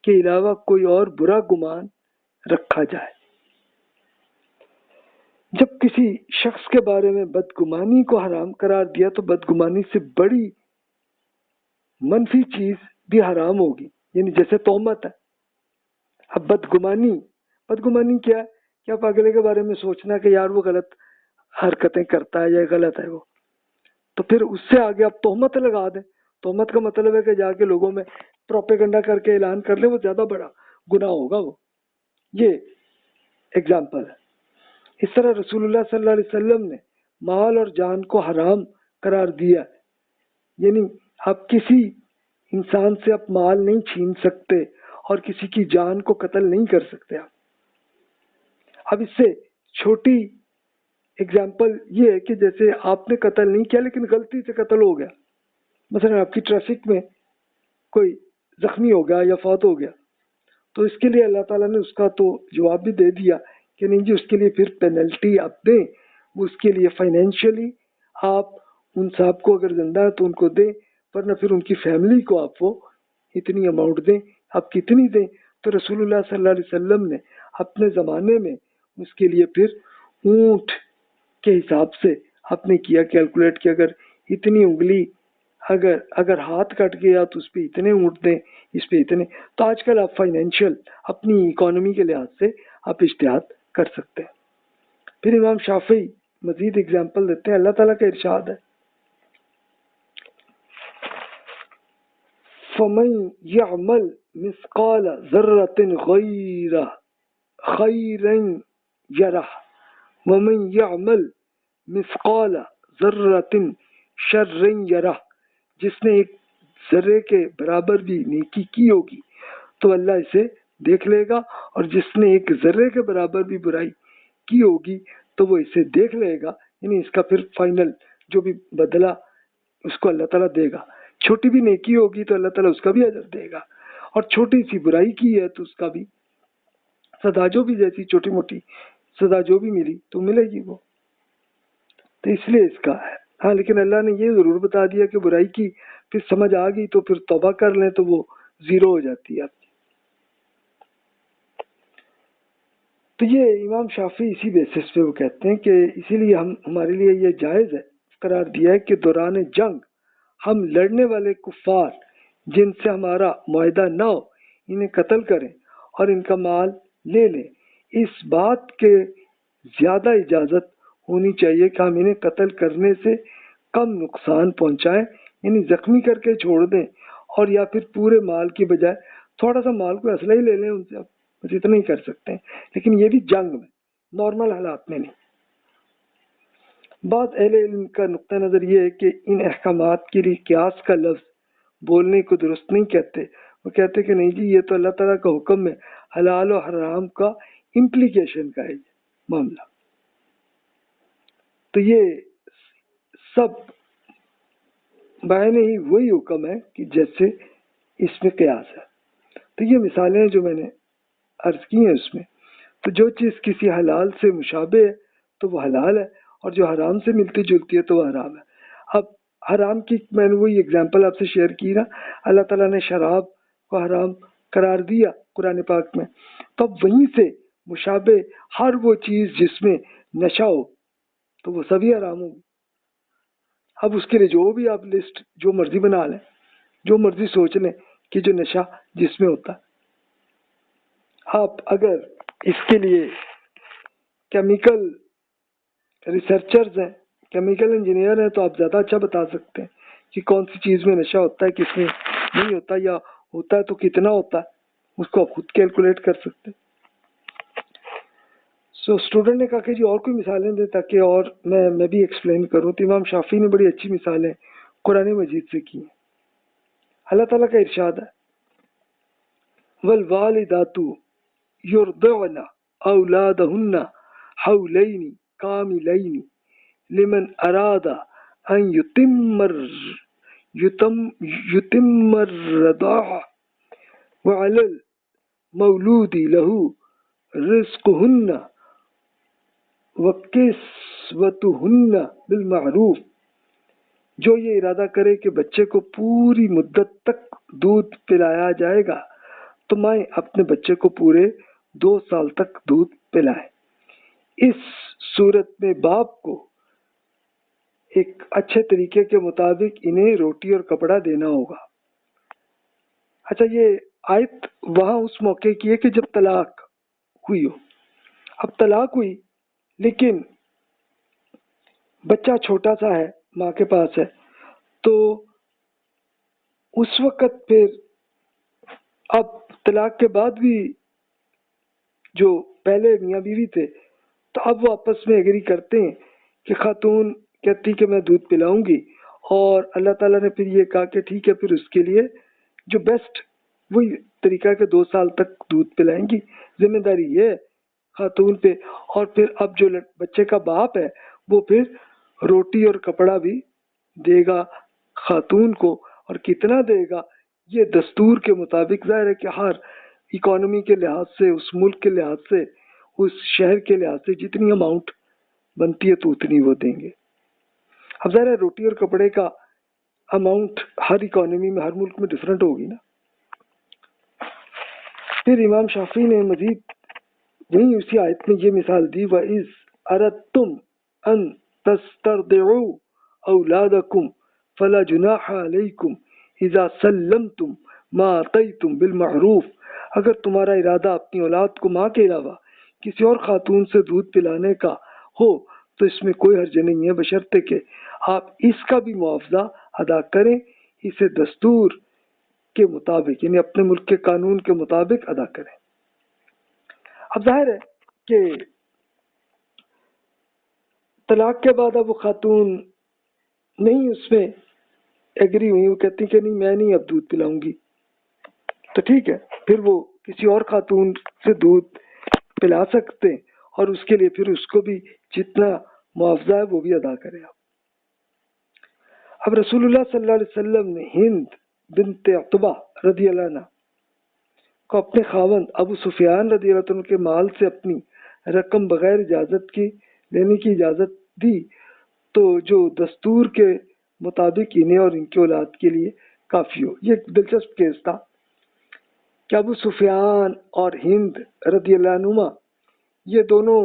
کے علاوہ کوئی اور برا گمان رکھا جائے۔ جب کسی شخص کے بارے میں بدگمانی کو حرام قرار دیا تو بدگمانی سے بڑی منفی چیز بھی حرام ہوگی، یعنی جیسے تہمت ہے۔ اب بدگمانی کیا ہے کہ آپ اگلے کے بارے میں سوچنا کہ یار وہ غلط حرکتیں کرتا ہے یا غلط ہے وہ، تو پھر اس سے آگے آپ تہمت لگا دیں۔ تہمت کا مطلب ہے کہ جا کے لوگوں میں پروپیگنڈا کر کے اعلان کر لیں، وہ زیادہ بڑا گناہ ہوگا وہ۔ یہ ایگزامپل ہے۔ اس طرح رسول اللہ صلی اللہ علیہ وسلم نے مال اور جان کو حرام قرار دیا، یعنی آپ کسی انسان سے آپ مال نہیں چھین سکتے اور کسی کی جان کو قتل نہیں کر سکتے آپ۔ اب اس سے چھوٹی ایگزامپل یہ ہے کہ جیسے آپ نے قتل نہیں کیا لیکن غلطی سے قتل ہو گیا، مثلا آپ کی ٹریفک میں کوئی زخمی ہو گیا یا فوت ہو گیا، تو اس کے لیے اللہ تعالیٰ نے اس کا تو جواب بھی دے دیا کہ نہیں جی اس کے لیے پھر پینلٹی آپ دیں، وہ اس کے لیے فائنینشلی آپ ان صاحب کو اگر زندہ ہے تو ان کو دیں، ورنہ پھر ان کی فیملی کو آپ وہ اتنی اماؤنٹ دیں۔ آپ کتنی دیں؟ تو رسول اللہ صلی اللہ علیہ وسلم نے اپنے زمانے میں اس کے لیے پھر اونٹ کے حساب سے آپ نے کیا کیلکولیٹ کہ اگر اتنی انگلی اگر ہاتھ کٹ گیا تو اس پہ اتنے اونٹ دیں، اس پہ اتنے۔ تو آج کل آپ فائنینشیل اپنی اکانومی کے لحاظ سے آپ اجتہاد کر سکتے ہیں۔ پھر امام شافعی مزید اگزامپل دیتے ہیں، اللہ تعالیٰ کا ارشاد ہے فَمَن يَعْمَلْ مِثْقَالَ ذَرَّةٍ خَيْرًا يَرَهُ وَمَن يَعْمَلْ مِثْقَالَ ذَرَّةٍ شَرًّا يَرَهُ، جس نے ایک ذرے کے برابر بھی نیکی کی ہوگی تو اللہ اسے دیکھ لے گا، اور جس نے ایک ذرے کے برابر بھی برائی کی ہوگی تو وہ اسے دیکھ لے گا، یعنی اس کا پھر فائنل جو بھی بدلہ اس کو اللہ تعالیٰ دے گا۔ چھوٹی بھی نیکی ہوگی تو اللہ تعالیٰ اس کا بھی اجر دے گا، اور چھوٹی سی برائی کی ہے تو اس کا بھی سزا جو بھی جیسی چھوٹی موٹی سزا جو بھی ملی تو ملے گی وہ۔ تو اس لیے اس کا ہے۔ ہاں لیکن اللہ نے یہ ضرور بتا دیا کہ برائی کی پھر سمجھ آ گئی تو پھر توبہ کر لیں تو وہ زیرو ہو جاتی ہے آپ کی۔ تو یہ امام شافعی اسی بیسس پہ وہ کہتے ہیں کہ اسی لیے ہمارے لیے یہ جائز ہے قرار دیا ہے کہ دوران جنگ ہم لڑنے والے کفار جن سے ہمارا معاہدہ نہ ہو انہیں قتل کریں اور ان کا مال لے لیں۔ اس بات کے زیادہ اجازت ہونی چاہیے کہ ہم انہیں قتل کرنے سے کم نقصان پہنچائیں، یعنی زخمی کر کے چھوڑ دیں، اور یا پھر پورے مال کی بجائے تھوڑا سا مال کو اسلحہ ہی لے لیں ان سے، بس اتنا ہی کر سکتے ہیں، لیکن یہ بھی جنگ میں، نارمل حالات میں نہیں۔ بعض اہل علم کا نقطہ نظر یہ ہے کہ ان احکامات کے لیے قیاس کا لفظ بولنے کو درست نہیں کہتے، وہ کہتے کہ نہیں جی یہ تو اللہ تعالیٰ کا حکم ہے، حلال و حرام کا امپلیکیشن کا ہے یہ معاملہ۔ تو یہ سب بیان ہی وہی حکم ہے کہ جیسے اس میں قیاس ہے۔ تو یہ مثالیں جو میں نے عرض کی ہیں اس میں، تو جو چیز کسی حلال سے مشابہ ہے تو وہ حلال ہے، اور جو حرام سے ملتی جلتی ہے تو وہ حرام ہے۔ اب حرام کی میں نے وہی اگزامپل آپ سے شیئر کی نا، اللہ تعالیٰ نے شراب کو حرام قرار دیا قرآن پاک میں، تو اب وہیں سے مشابہ ہر وہ چیز جس میں نشہ ہو تو وہ سبھی حرام ہوگی۔ اب اس کے لیے جو بھی آپ لسٹ جو مرضی بنا لیں، جو مرضی سوچ لیں کہ جو نشہ جس میں ہوتا ہے، آپ اگر اس کے لیے کیمیکل ریسرچرز ہیں، کیمیکل انجینئر ہیں، تو آپ زیادہ اچھا بتا سکتے ہیں کہ کون سی چیز میں نشہ ہوتا ہے، کس میں نہیں ہوتا، یا ہوتا ہے تو کتنا ہوتا ہے، اس کو آپ خود کیلکولیٹ کر سکتے ہیں۔ اسٹوڈنٹ نے کہا کہ جی اور کوئی مثالیں دیں تاکہ اور میں بھی ایکسپلین کروں، تو امام شافعی نے بڑی اچھی مثالیں قرآن مجید سے کی ہیں۔ اللہ تعالیٰ کا ارشاد ہے والوالدات یرضعن اولادہن حولین کاملین لمن اراد ان یتم الرضاعہ وعلی المولود له رزقهن وکسوتهن بالمعروف۔ جو یہ ارادہ کرے کہ بچے کو پوری مدت تک دودھ پلایا جائے گا تو مائیں اپنے بچے کو پورے 2 سال تک دودھ پلائیں۔ اس صورت میں باپ کو ایک اچھے طریقے کے مطابق انہیں روٹی اور کپڑا دینا ہوگا۔ اچھا یہ آیت وہاں اس موقع کی ہے کہ جب طلاق ہوئی ہو۔ اب طلاق ہوئی لیکن بچہ چھوٹا سا ہے، ماں کے پاس ہے، تو اس وقت پھر اب طلاق کے بعد بھی جو پہلے میاں بیوی تھے تو اب وہ آپس میں ایگری کرتے ہیں کہ خاتون کہتی کہ میں دودھ پلاؤں گی، اور اللہ تعالیٰ نے پھر یہ کہا کہ ٹھیک ہے پھر اس کے لیے جو بیسٹ وہی طریقہ کہ 2 سال تک دودھ پلائیں گی، ذمہ داری یہ ہے خاتون پہ، اور پھر اب جو بچے کا باپ ہے وہ پھر روٹی اور کپڑا بھی دے گا خاتون کو، اور کتنا دے گا یہ دستور کے مطابق، ظاہر ہے کہ ہر اکانومی کے لحاظ سے، اس ملک کے لحاظ سے، اس شہر کے لحاظ سے جتنی اماؤنٹ بنتی ہے تو اتنی وہ دیں گے۔ اب ظاہر ہے روٹی اور کپڑے کا اماؤنٹ ہر اکانومی میں، ہر ملک میں ڈفرینٹ ہوگی نا۔ پھر امام شافعی نے مزید وہیں اسی آیت میں یہ مثال دی وَإِذْ أَرَدْتُمْ أَن تَسْتَرْضِعُوا أَوْلَادَكُمْ فَلَا جُنَاحَ عَلَيْكُمْ إِذَا سَلَّمْتُمْ مَا آتَيْتُمْ بِالْمَعْرُوفِ۔ اگر تمہارا ارادہ اپنی اولاد کو ماں کے علاوہ کسی اور خاتون سے دودھ پلانے کا ہو تو اس میں کوئی حرج نہیں ہے، بشرطے کہ آپ اس کا بھی معاوضہ ادا کریں، اسے دستور کے مطابق یعنی اپنے ملک کے قانون کے مطابق ادا کریں۔ اب ظاہر ہے کہ طلاق کے بعد اب وہ خاتون نہیں اس میں ایگری ہوئی، وہ کہتی کہ نہیں میں نہیں اب دودھ پلاؤں گی، تو ٹھیک ہے پھر وہ کسی اور خاتون سے دودھ پلا سکتے ہیں، اور اس کے لیے پھر اس کو بھی جتنا معاوضہ ہے وہ بھی ادا کرے آپ۔ اب رسول اللہ صلی اللہ علیہ وسلم نے ہند بنت عتبہ رضی اللہ عنہ کو اپنے خاوند ابو سفیان رضی اللہ عنہ کے مال سے اپنی رقم بغیر اجازت کی لینے کی اجازت دی، تو جو دستور کے مطابق انہیں اور ان کی اولاد کے لیے کافی ہو۔ یہ ایک دلچسپ کیس تھا کہ ابو سفیان اور ہند رضی اللہ عنہما یہ دونوں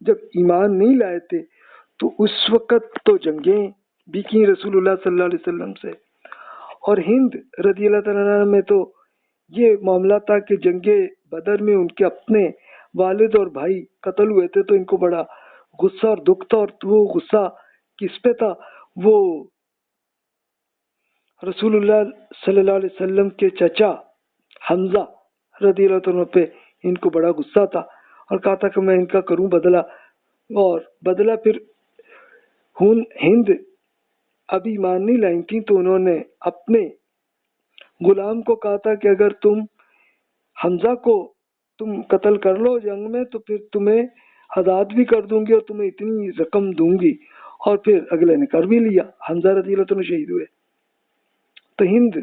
جب ایمان نہیں لائے تھے تو اس وقت تو جنگیں بھی کی رسول اللہ صلی اللہ علیہ وسلم سے، اور ہند رضی اللہ تعالیٰ عنہ میں تو یہ معاملہ تھا کہ جنگ بدر میں ان کے اپنے والد اور بھائی قتل ہوئے تھے، تو ان کو بڑا غصہ اور دکھ تھا، اور وہ غصہ کس پہ تھا؟ وہ رسول اللہ صلی اللہ علیہ وسلم کے چچا حمزہ رضی اللہ عنہ پہ ان کو بڑا غصہ تھا، اور کہا تھا کہ میں ان کا کروں بدلہ، اور بدلہ پھر ہند ابھی ایمان نہیں لائیں تھیں، تو انہوں نے اپنے غلام کو کہا تھا کہ اگر تم حمزہ کو تم قتل کر لو جنگ میں تو پھر تمہیں آزاد بھی کر دوں گی اور تمہیں اتنی رقم دوں گی، اور پھر اگلے نے کر بھی لیا، حمزہ رضی اللہ عنہ شہید ہوئے۔ تو ہند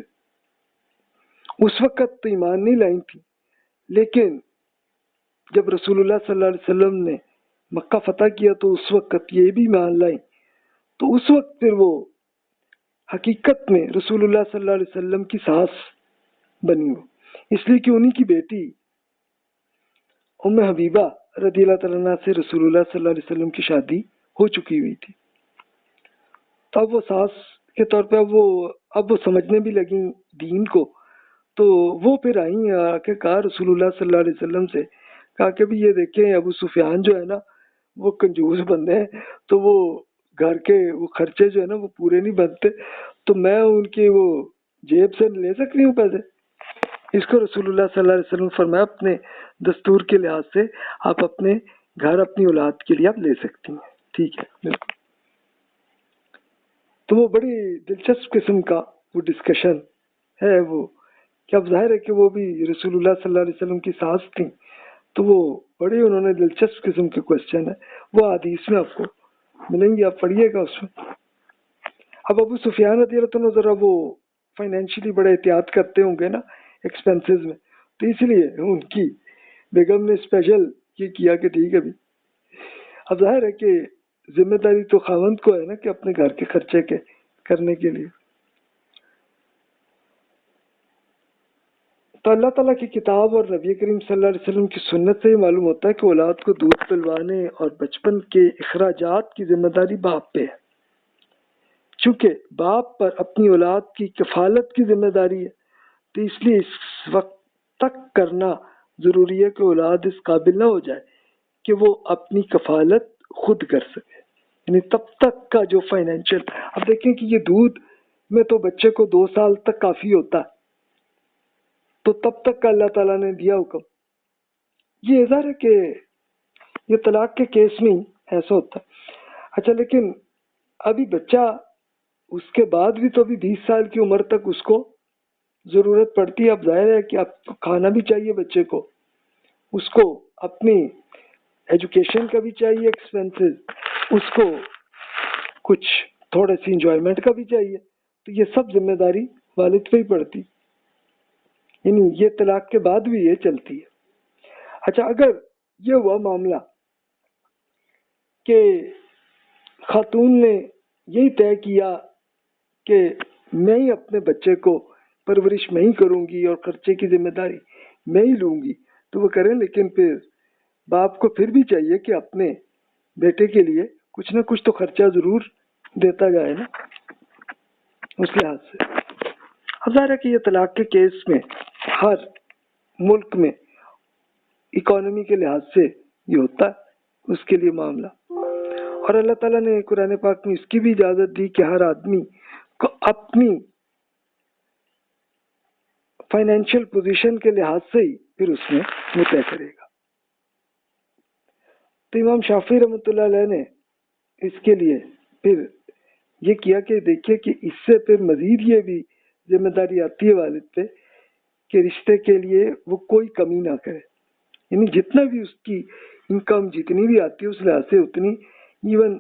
اس وقت تو ایمان نہیں لائی تھی، لیکن جب رسول اللہ صلی اللہ علیہ وسلم نے مکہ فتح کیا تو اس وقت یہ بھی ایمان لائیں، تو اس وقت پھر وہ حقیقت میں رسول اللہ صلی اللہ علیہ وسلم کی ساس بنی ہو، اس لیے کہ انہی کی بیٹی ام حبیبہ رضی اللہ تعالیٰ عنہ سے رسول اللہ صلی اللہ علیہ وسلم کی شادی ہو چکی ہوئی تھی۔ تو اب وہ ساس کے طور پہ اب وہ سمجھنے بھی لگیں دین کو، تو وہ پھر آئیں آ کے کہا رسول اللہ صلی اللہ علیہ وسلم سے، کہا کہ بھی یہ دیکھیں ابو سفیان جو ہے نا وہ کنجوس بندے ہیں، تو وہ گھر کے وہ خرچے جو ہے نا وہ پورے نہیں بنتے، تو میں ان کی وہ جیب سے لے سکتی ہوں پیسے۔ اس کو رسول اللہ صلی اللہ علیہ وسلم فرمایا اپنے دستور کے لحاظ سے آپ اپنے گھر اپنی اولاد کے لیے آپ لے سکتی ہیں، ٹھیک ہے بالکل۔ تو وہ بڑی دلچسپ قسم کا وہ ڈسکشن ہے، وہ کہ اب ظاہر ہے کہ وہ بھی رسول اللہ صلی اللہ علیہ وسلم کی ساس تھیں، تو وہ بڑی انہوں نے دلچسپ قسم کے کوشچن ہے، وہ حدیث میں آپ کو ملیں گی، آپ پڑھیے گا اس میں۔ اب ابو سفیان رضی اللہ عنہ ذرا وہ فائنینشلی بڑے احتیاط کرتے ہوں گے نا ایکسپینسز میں، تو اس لیے ان کی بیگم نے اسپیشل یہ کیا کہ ٹھیک ہے بھی، اب ظاہر ہے کہ ذمہ داری تو خاوند کو ہے نا کہ اپنے گھر کے خرچے کے کرنے کے لیے۔ تو اللہ تعالیٰ کی کتاب اور نبی کریم صلی اللہ علیہ وسلم کی سنت سے ہی معلوم ہوتا ہے کہ اولاد کو دودھ پلوانے اور بچپن کے اخراجات کی ذمہ داری باپ پہ ہے، چونکہ باپ پر اپنی اولاد کی کفالت کی ذمہ داری ہے، تو اس لیے اس وقت تک کرنا ضروری ہے کہ اولاد اس قابل نہ ہو جائے کہ وہ اپنی کفالت خود کر سکے، یعنی تب تک کا جو فائنینشیل، اب دیکھیں کہ یہ دودھ میں تو بچے کو 2 سال تک کافی ہوتا ہے، تو تب تک کا اللہ تعالیٰ نے دیا حکم۔ یہ اظہار ہے کہ یہ طلاق کے کیس میں ایسا ہوتا ہے۔ اچھا لیکن ابھی بچہ اس کے بعد بھی تو ابھی 20 سال کی عمر تک اس کو ضرورت پڑتی ہے، اب ظاہر ہے کہ آپ کو کھانا بھی چاہیے بچے کو، اس کو اپنی ایجوکیشن کا بھی چاہیے ایکسپینسز، اس کو کچھ تھوڑے سی انجوائمنٹ کا بھی چاہیے، تو یہ سب ذمہ داری والد پہ ہی پڑتی، یعنی یہ طلاق کے بعد بھی یہ چلتی ہے۔ اچھا اگر یہ ہوا معاملہ کہ خاتون نے یہی طے کیا کہ میں ہی اپنے بچے کو پرورش میں ہی کروں گی اور خرچے کی ذمہ داری میں ہی لوں گی، تو وہ کریں، لیکن پھر باپ کو پھر بھی چاہیے کہ اپنے بیٹے کے لیے کچھ نہ کچھ تو خرچہ ضرور دیتا جائے نا اس لحاظ سے۔ ظاہر ہے کہ یہ طلاق کے کیس میں ہر ملک میں اکانومی کے لحاظ سے یہ ہوتا ہے اس کے لیے معاملہ، اور اللہ تعالیٰ نے قرآن پاک میں اس کی بھی اجازت دی کہ ہر آدمی کو اپنی فائنینشیل پوزیشن کے لحاظ سے ہی پھر اس میں وہ طے کرے گا۔ تو امام شافعی رحمۃ اللہ علیہ نے اس کے لیے پھر یہ کیا کہ دیکھیے کہ اس سے پھر مزید یہ بھی ذمہ داری آتی ہے والد پہ کہ رشتے کے لیے وہ کوئی کمی نہ کرے، یعنی جتنا بھی اس کی انکم جتنی بھی آتی ہے اس لحاظ سے اتنی، ایون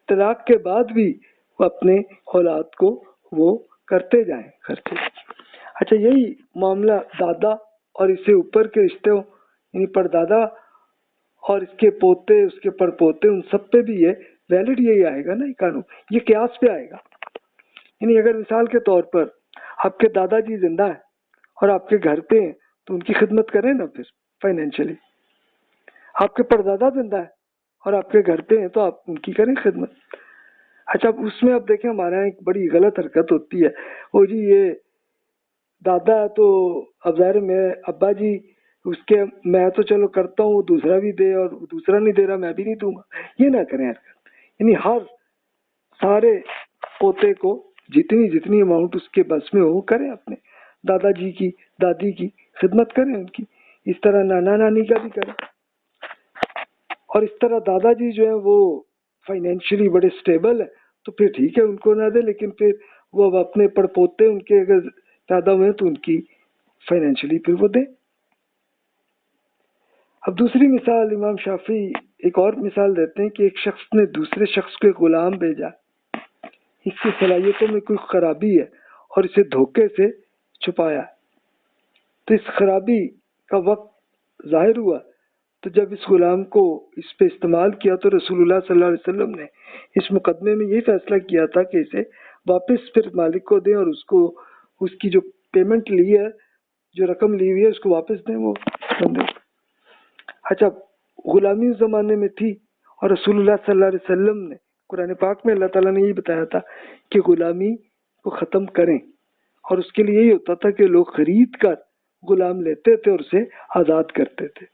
طلاق کے بعد بھی وہ اپنے اولاد کو وہ کرتے جائیں خرچے۔ اچھا، یہی معاملہ دادا اور اس سے اوپر کے رشتے ہوں، یعنی پردادا اور اس کے پوتے، اس کے پڑپوتے، ان سب پہ بھی یہ ویلڈ یہی آئے گا نا، یہ قانون، یہ قیاس پہ آئے گا۔ یعنی اگر مثال کے طور پر آپ کے دادا جی زندہ ہیں اور آپ کے گھر پہ ہیں تو ان کی خدمت کریں نا پھر فائنینشلی۔ آپ کے پردادا زندہ ہیں اور آپ کے گھر پہ ہیں تو آپ ان کی کریں خدمت۔ اچھا، اب اس میں اب دیکھیں ہمارے یہاں ایک بڑی غلط حرکت ہوتی ہے، وہ جی یہ دادا ہے تو اب ظاہر میں ابا جی اس کے میں تو چلو کرتا ہوں، دوسرا بھی دے اور دوسرا نہیں دے رہا میں بھی نہیں دوں گا، یہ نہ کریں حرکت۔ یعنی ہر سارے پوتے کو جتنی اماؤنٹ اس کے بس میں ہو وہ کریں، اپنے دادا جی کی دادی کی خدمت کریں ان کی، اس طرح نانا نانی کا بھی کریں۔ اور اس طرح دادا جی جو ہے وہ فائنینشلی بڑے سٹیبل ہیں تو پھر ٹھیک ہے ان کو نہ دے، لیکن پھر وہ اب اپنے پڑپوتے ان کے اگر پیدا ہوئے تو ان کی فائنینشلی پھر وہ دیں۔ اب دوسری مثال امام شافعی ایک اور مثال دیتے ہیں کہ ایک شخص نے دوسرے شخص کو ایک غلام بھیجا، اس کی صلاحیتوں میں کوئی خرابی ہے اور اسے دھوکے سے چھپایا، تو اس خرابی کا وقت ظاہر ہوا تو جب اس غلام کو اس پہ استعمال کیا تو رسول اللہ صلی اللہ علیہ وسلم نے اس مقدمے میں یہ فیصلہ کیا تھا کہ اسے واپس پھر مالک کو دیں اور اس کو اس کی جو پیمنٹ لی ہے، جو رقم لی ہوئی ہے اس کو واپس دیں وہ بندے۔ اچھا، غلامی اس زمانے میں تھی اور رسول اللہ صلی اللہ علیہ وسلم نے قرآن پاک میں اللہ تعالیٰ نے یہ بتایا تھا کہ غلامی کو ختم کریں، اور اس کے لیے یہی ہوتا تھا کہ لوگ خرید کر غلام لیتے تھے اور اسے آزاد کرتے تھے۔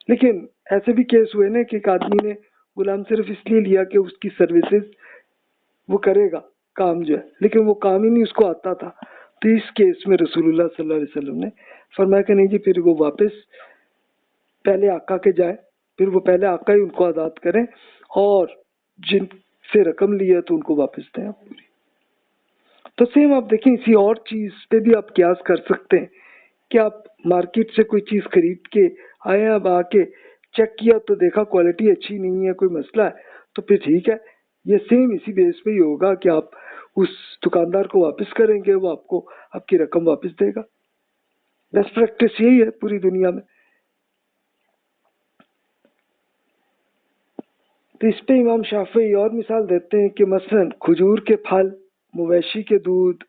لیکن ایسے بھی کیس ہوئے نا کہ ایک آدمی نے غلام صرف اس لیے لیا کہ اس کی سروسز وہ کرے گا کام جو ہے، لیکن وہ کام ہی نہیں اس کو آتا تھا، تو اس کیس میں رسول اللہ صلی اللہ علیہ وسلم نے فرمایا کہ نہیں جی، پھر وہ واپس پہلے آقا کے جائیں، پھر وہ پہلے آقا ہی ان کو آزاد کریں اور جن سے رقم لی ہے تو ان کو واپس دیں پوری۔ تو سیم آپ دیکھیں اسی اور چیز پہ بھی آپ قیاس کر سکتے ہیں کہ آپ مارکیٹ سے کوئی چیز خرید کے آئے، اب آ کے چیک کیا تو دیکھا کوالٹی اچھی نہیں ہے، کوئی مسئلہ ہے، تو پھر ٹھیک ہے، یہ سیم اسی بیس پہ ہی ہوگا کہ آپ اس دکاندار کو واپس کریں گے، وہ آپ کو آپ کی رقم واپس دے گا۔ بیسٹ پریکٹس یہی ہے پوری دنیا میں۔ تو اس پہ امام شافعی اور مثال دیتے ہیں کہ مثلاً کھجور کے پھل، مویشی کے دودھ،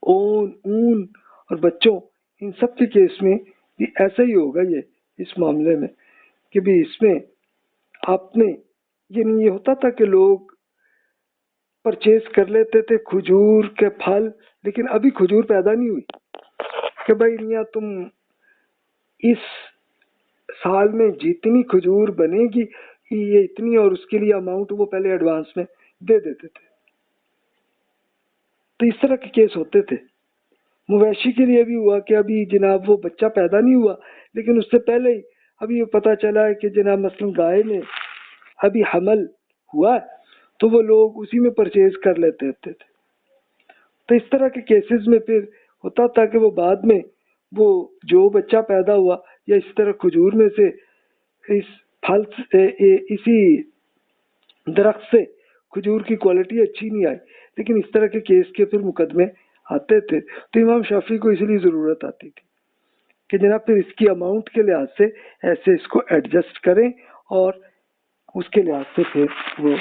اون اور بچوں، ان سب کے کیس میں بھی ایسا ہی ہوگا یہ اس معاملے میں کہ بھی اس میں آپ نے یعنی یہ ہوتا تھا کہ لوگ پرچیز کر لیتے تھے کھجور کے پھل، لیکن ابھی کھجور پیدا نہیں ہوئی کہ بھائی میاں تم اس سال میں جتنی کھجور بنے گی یہ اتنی، اور اس کے لیے اماؤنٹ وہ پہلے ایڈوانس میں دے دیتے تھے۔ تو اس طرح کے کیس ہوتے تھے۔ مویشی کے لیے بھی ہوا کہ ابھی جناب وہ بچہ پیدا نہیں ہوا، لیکن اس سے پہلے ہی ابھی یہ پتہ چلا ہے کہ جناب مثلا گائے میں ابھی حمل ہوا ہے تو وہ لوگ اسی میں پرچیز کر لیتے تھے۔ تو اس طرح کے کیسز میں پھر ہوتا تھا کہ وہ بعد میں وہ جو بچہ پیدا ہوا یا اس طرح کھجور میں سے اس پھل سے اسی درخت سے کھجور کی کوالٹی اچھی نہیں آئی، لیکن اس طرح کے کیس کے پھر مقدمے آتے تھے۔ تو امام شافعی کو اس لیے ضرورت آتی تھی کہ جناب پھر اس کی اماؤنٹ کے لحاظ سے ایسے اس کو ایڈجسٹ کریں اور اس کے لحاظ سے پھر وہ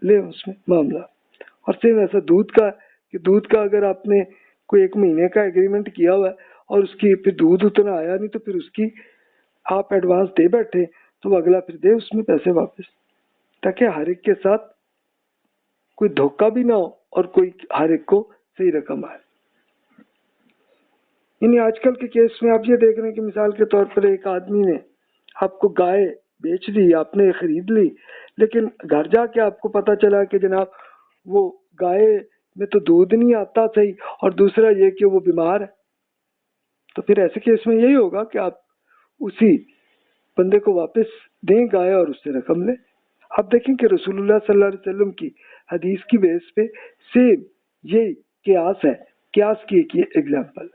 لیں اس میں معاملہ۔ اور سیم ایسا دودھ کا اگر آپ نے کوئی ایک مہینے کا ایگریمنٹ کیا ہوا ہے اور اس کی پھر دودھ اتنا آیا نہیں تو پھر اس کی آپ ایڈوانس دے بیٹھے تو وہ اگلا پھر دے اس میں پیسے واپس، تاکہ ہر ایک کے ساتھ کوئی دھوکہ بھی نہ ہو اور کوئی ہر ایک کو صحیح رقم آئے۔ یعنی آج کل کے کیس میں آپ یہ دیکھ رہے ہیں کہ مثال کے طور پر ایک آدمی نے آپ کو گائے بیچ دی، آپ نے خرید لی، لیکن گھر جا کے آپ کو پتہ چلا کہ جناب وہ گائے میں تو دودھ نہیں آتا صحیح، اور دوسرا یہ کہ وہ بیمار ہے، تو پھر ایسے کیس میں یہی ہوگا کہ آپ اسی بندے کو واپس دیں گائے اور اس سے رقم لیں۔ آپ دیکھیں کہ رسول اللہ صلی اللہ علیہ وسلم کی حدیث کی بیس پہ سیم یہ قیاس ہے، قیاس کی ایک ایگزامپل۔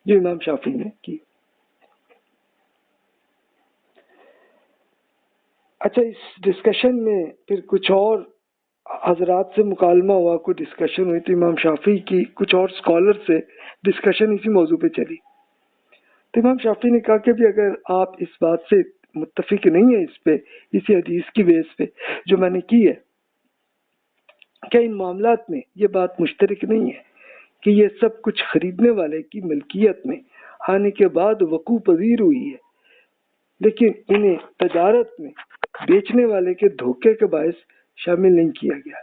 جو امام شافعی نے کی۔ اچھا، اس ڈسکشن میں پھر کچھ اور حضرات سے مکالمہ ہوا، کوئی ڈسکشن ہوئی تو امام شافعی کی کچھ اور اسکالر سے ڈسکشن اسی موضوع پہ چلی، تو امام شافعی نے کہا کہ بھی اگر آپ اس بات سے متفق نہیں ہیں اس پہ، اسی حدیث کی بیس پہ جو میں نے کی ہے، کہ ان معاملات میں یہ بات مشترک نہیں ہے کہ یہ سب کچھ خریدنے والے کی ملکیت میں آنے کے بعد وقوع پذیر ہوئی ہے، لیکن انہیں تجارت میں بیچنے والے کے دھوکے کے باعث شامل نہیں کیا گیا۔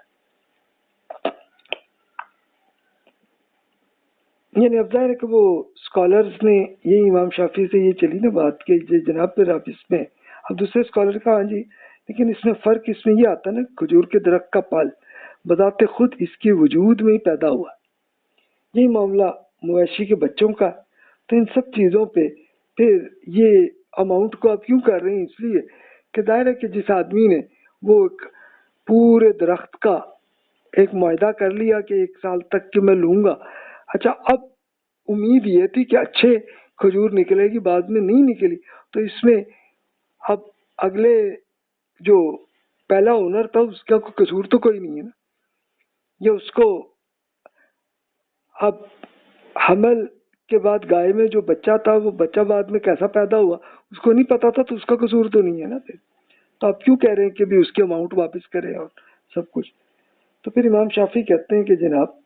یعنی اب ظاہر ہے کہ وہ اسکالرز نے یہی امام شافعی سے یہ چلی نا بات کہ جناب پھر آپ اس میں، اب دوسرے اسکالر کا ہاں جی لیکن اس میں فرق اس میں یہ آتا ہے نا، کھجور کے درخت کا پھل بذات خود اس کے وجود میں ہی پیدا ہوا، یہی معاملہ مویشی کے بچوں کا، تو ان سب چیزوں پہ پھر یہ اماؤنٹ کو آپ کیوں کر رہے ہیں؟ اس لیے کہ ظاہر ہے کہ جس آدمی نے وہ ایک پورے درخت کا ایک معاہدہ کر لیا کہ 1 سال تک کہ میں لوں گا، اچھا اب امید یہ تھی کہ اچھے کھجور نکلے گی، بعد میں نہیں نکلی، تو اس میں اب اگلے جو پہلا اونر تھا اس کا کوئی قصور تو کوئی نہیں ہے نا، یہ اس کو اب حمل کے بعد گائے میں جو بچہ تھا وہ بچہ بعد میں کیسا پیدا ہوا اس کو نہیں پتا تھا، تو اس کا قصور تو نہیں ہے نا پھر، تو آپ کیوں کہہ رہے ہیں کہ بھی اس کے اماؤنٹ واپس کرے اور سب کچھ؟ تو پھر امام شافعی کہتے ہیں کہ جناب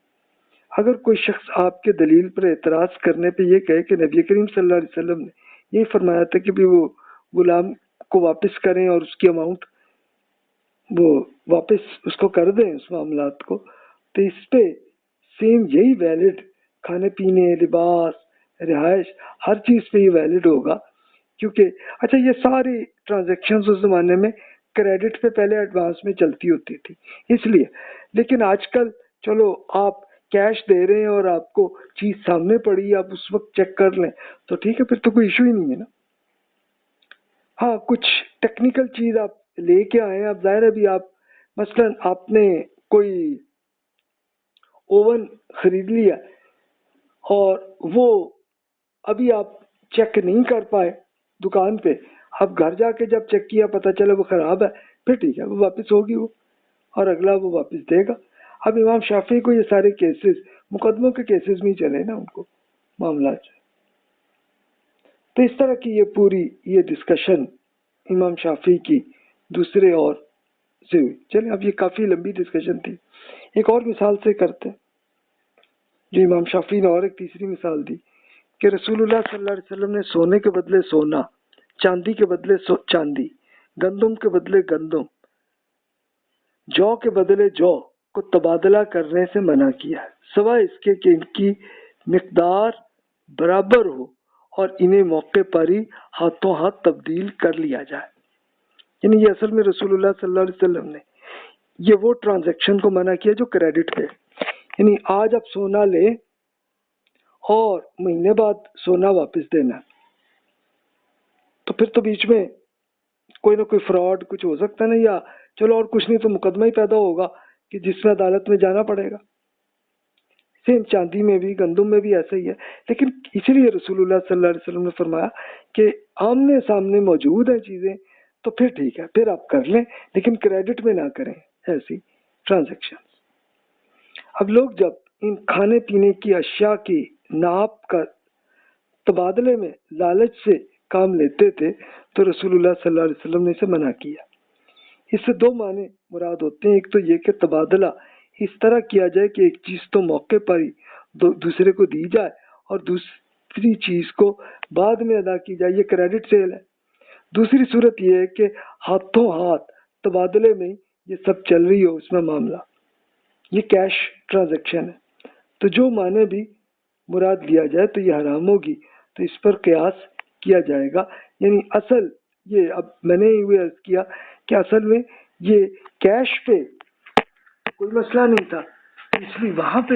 اگر کوئی شخص آپ کے دلیل پر اعتراض کرنے پہ یہ کہے کہ نبی کریم صلی اللہ علیہ وسلم نے یہ فرمایا تھا کہ بھی وہ غلام کو واپس کریں اور اس کی اماؤنٹ وہ واپس اس کو کر دیں اس معاملات کو، تو اس پہ سیم یہی ویلڈ کھانے پینے، لباس، رہائش، ہر چیز پہ یہ ویلڈ ہوگا، کیونکہ اچھا یہ ساری ٹرانزیکشنز اس زمانے میں کریڈٹ پہ پہلے ایڈوانس میں چلتی ہوتی تھی اس لیے، لیکن آج کل چلو آپ کیش دے رہے ہیں اور آپ کو چیز سامنے پڑی، آپ اس وقت چیک کر لیں تو ٹھیک ہے، پھر تو کوئی ایشو ہی نہیں ہے نا۔ ہاں کچھ ٹیکنیکل چیز آپ لے کے آئے ہیں، اب ظاہر ہے بھی آپ مثلا آپ نے کوئی اوون خرید لیا اور وہ ابھی آپ چیک نہیں کر پائے دکان پہ، اب گھر جا کے جب چیک کیا پتہ چلا وہ خراب ہے، پھر ٹھیک ہے وہ واپس ہوگی وہ، اور اگلا وہ واپس دے گا۔ اب امام شافعی کو یہ سارے کیسز مقدموں کے کیسز میں ہی چلے نا ان کو معاملات، تو اس طرح کی یہ پوری یہ ڈسکشن امام شافعی کی دوسرے اور سے ہوئی۔ چلیں اب یہ کافی لمبی ڈسکشن تھی، ایک اور مثال سے کرتے ہیں جو امام شافعی نے اور ایک تیسری مثال دی کہ رسول اللہ صلی اللہ علیہ وسلم نے سونے کے بدلے سونا، چاندی کے بدلے چاندی، گندم کے بدلے گندم، جو کے بدلے جو کو تبادلہ کرنے سے منع کیا ہے، سوائے اس کے کہ ان کی مقدار برابر ہو اور انہیں موقع پر ہی ہاتھوں ہاتھ تبدیل کر لیا جائے۔ یعنی یہ اصل میں رسول اللہ صلی اللہ علیہ وسلم نے یہ وہ ٹرانزیکشن کو منع کیا جو کریڈٹ پہ، یعنی آج آپ سونا لیں اور مہینے بعد سونا واپس دینا، تو پھر تو بیچ میں کوئی نہ کوئی فراڈ کچھ ہو سکتا ہے نا، یا چلو اور کچھ نہیں تو مقدمہ ہی پیدا ہوگا کہ جس میں عدالت میں جانا پڑے گا۔ سیم چاندی میں بھی گندم میں بھی ایسا ہی ہے، لیکن اسی لیے رسول اللہ صلی اللہ علیہ وسلم نے فرمایا کہ آمنے سامنے موجود ہیں چیزیں تو پھر ٹھیک ہے، پھر آپ کر لیں، لیکن کریڈٹ میں نہ کریں ایسی ٹرانزیکشن۔ اب لوگ جب ان کھانے پینے کی اشیاء کی ناپ کا تبادلے میں لالچ سے کام لیتے تھے تو رسول اللہ صلی اللہ علیہ وسلم نے اسے منع کیا۔ اس سے دو معنی مراد ہوتے ہیں، ایک تو یہ کہ تبادلہ اس طرح کیا جائے کہ ایک چیز تو موقع پر ہی دوسرے کو دی جائے اور دوسری چیز کو بعد میں ادا کی جائے، یہ کریڈٹ سیل ہے۔ دوسری صورت یہ ہے کہ ہاتھوں ہاتھ تبادلے میں یہ سب چل رہی ہو اس میں معاملہ، یہ کیش ٹرانزیکشن ہے۔ تو جو معنی بھی مراد لیا جائے تو یہ حرام ہوگی، تو اس پر قیاس کیا جائے گا۔ یعنی اصل یہ اب میں نے یہ عرض کیا کہ اصل میں یہ کیش پہ کوئی مسئلہ نہیں تھا، اس لیے وہاں پہ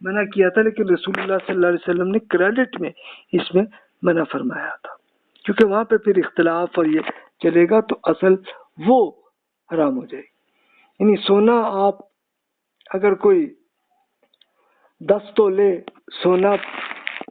منع کیا تھا، لیکن رسول اللہ صلی اللہ علیہ وسلم نے کریڈٹ میں اس میں منع فرمایا تھا، کیونکہ وہاں پہ پھر اختلاف اور یہ چلے گا تو اصل وہ حرام ہو جائے گی۔ یعنی سونا آپ اگر کوئی 10 تولے سونا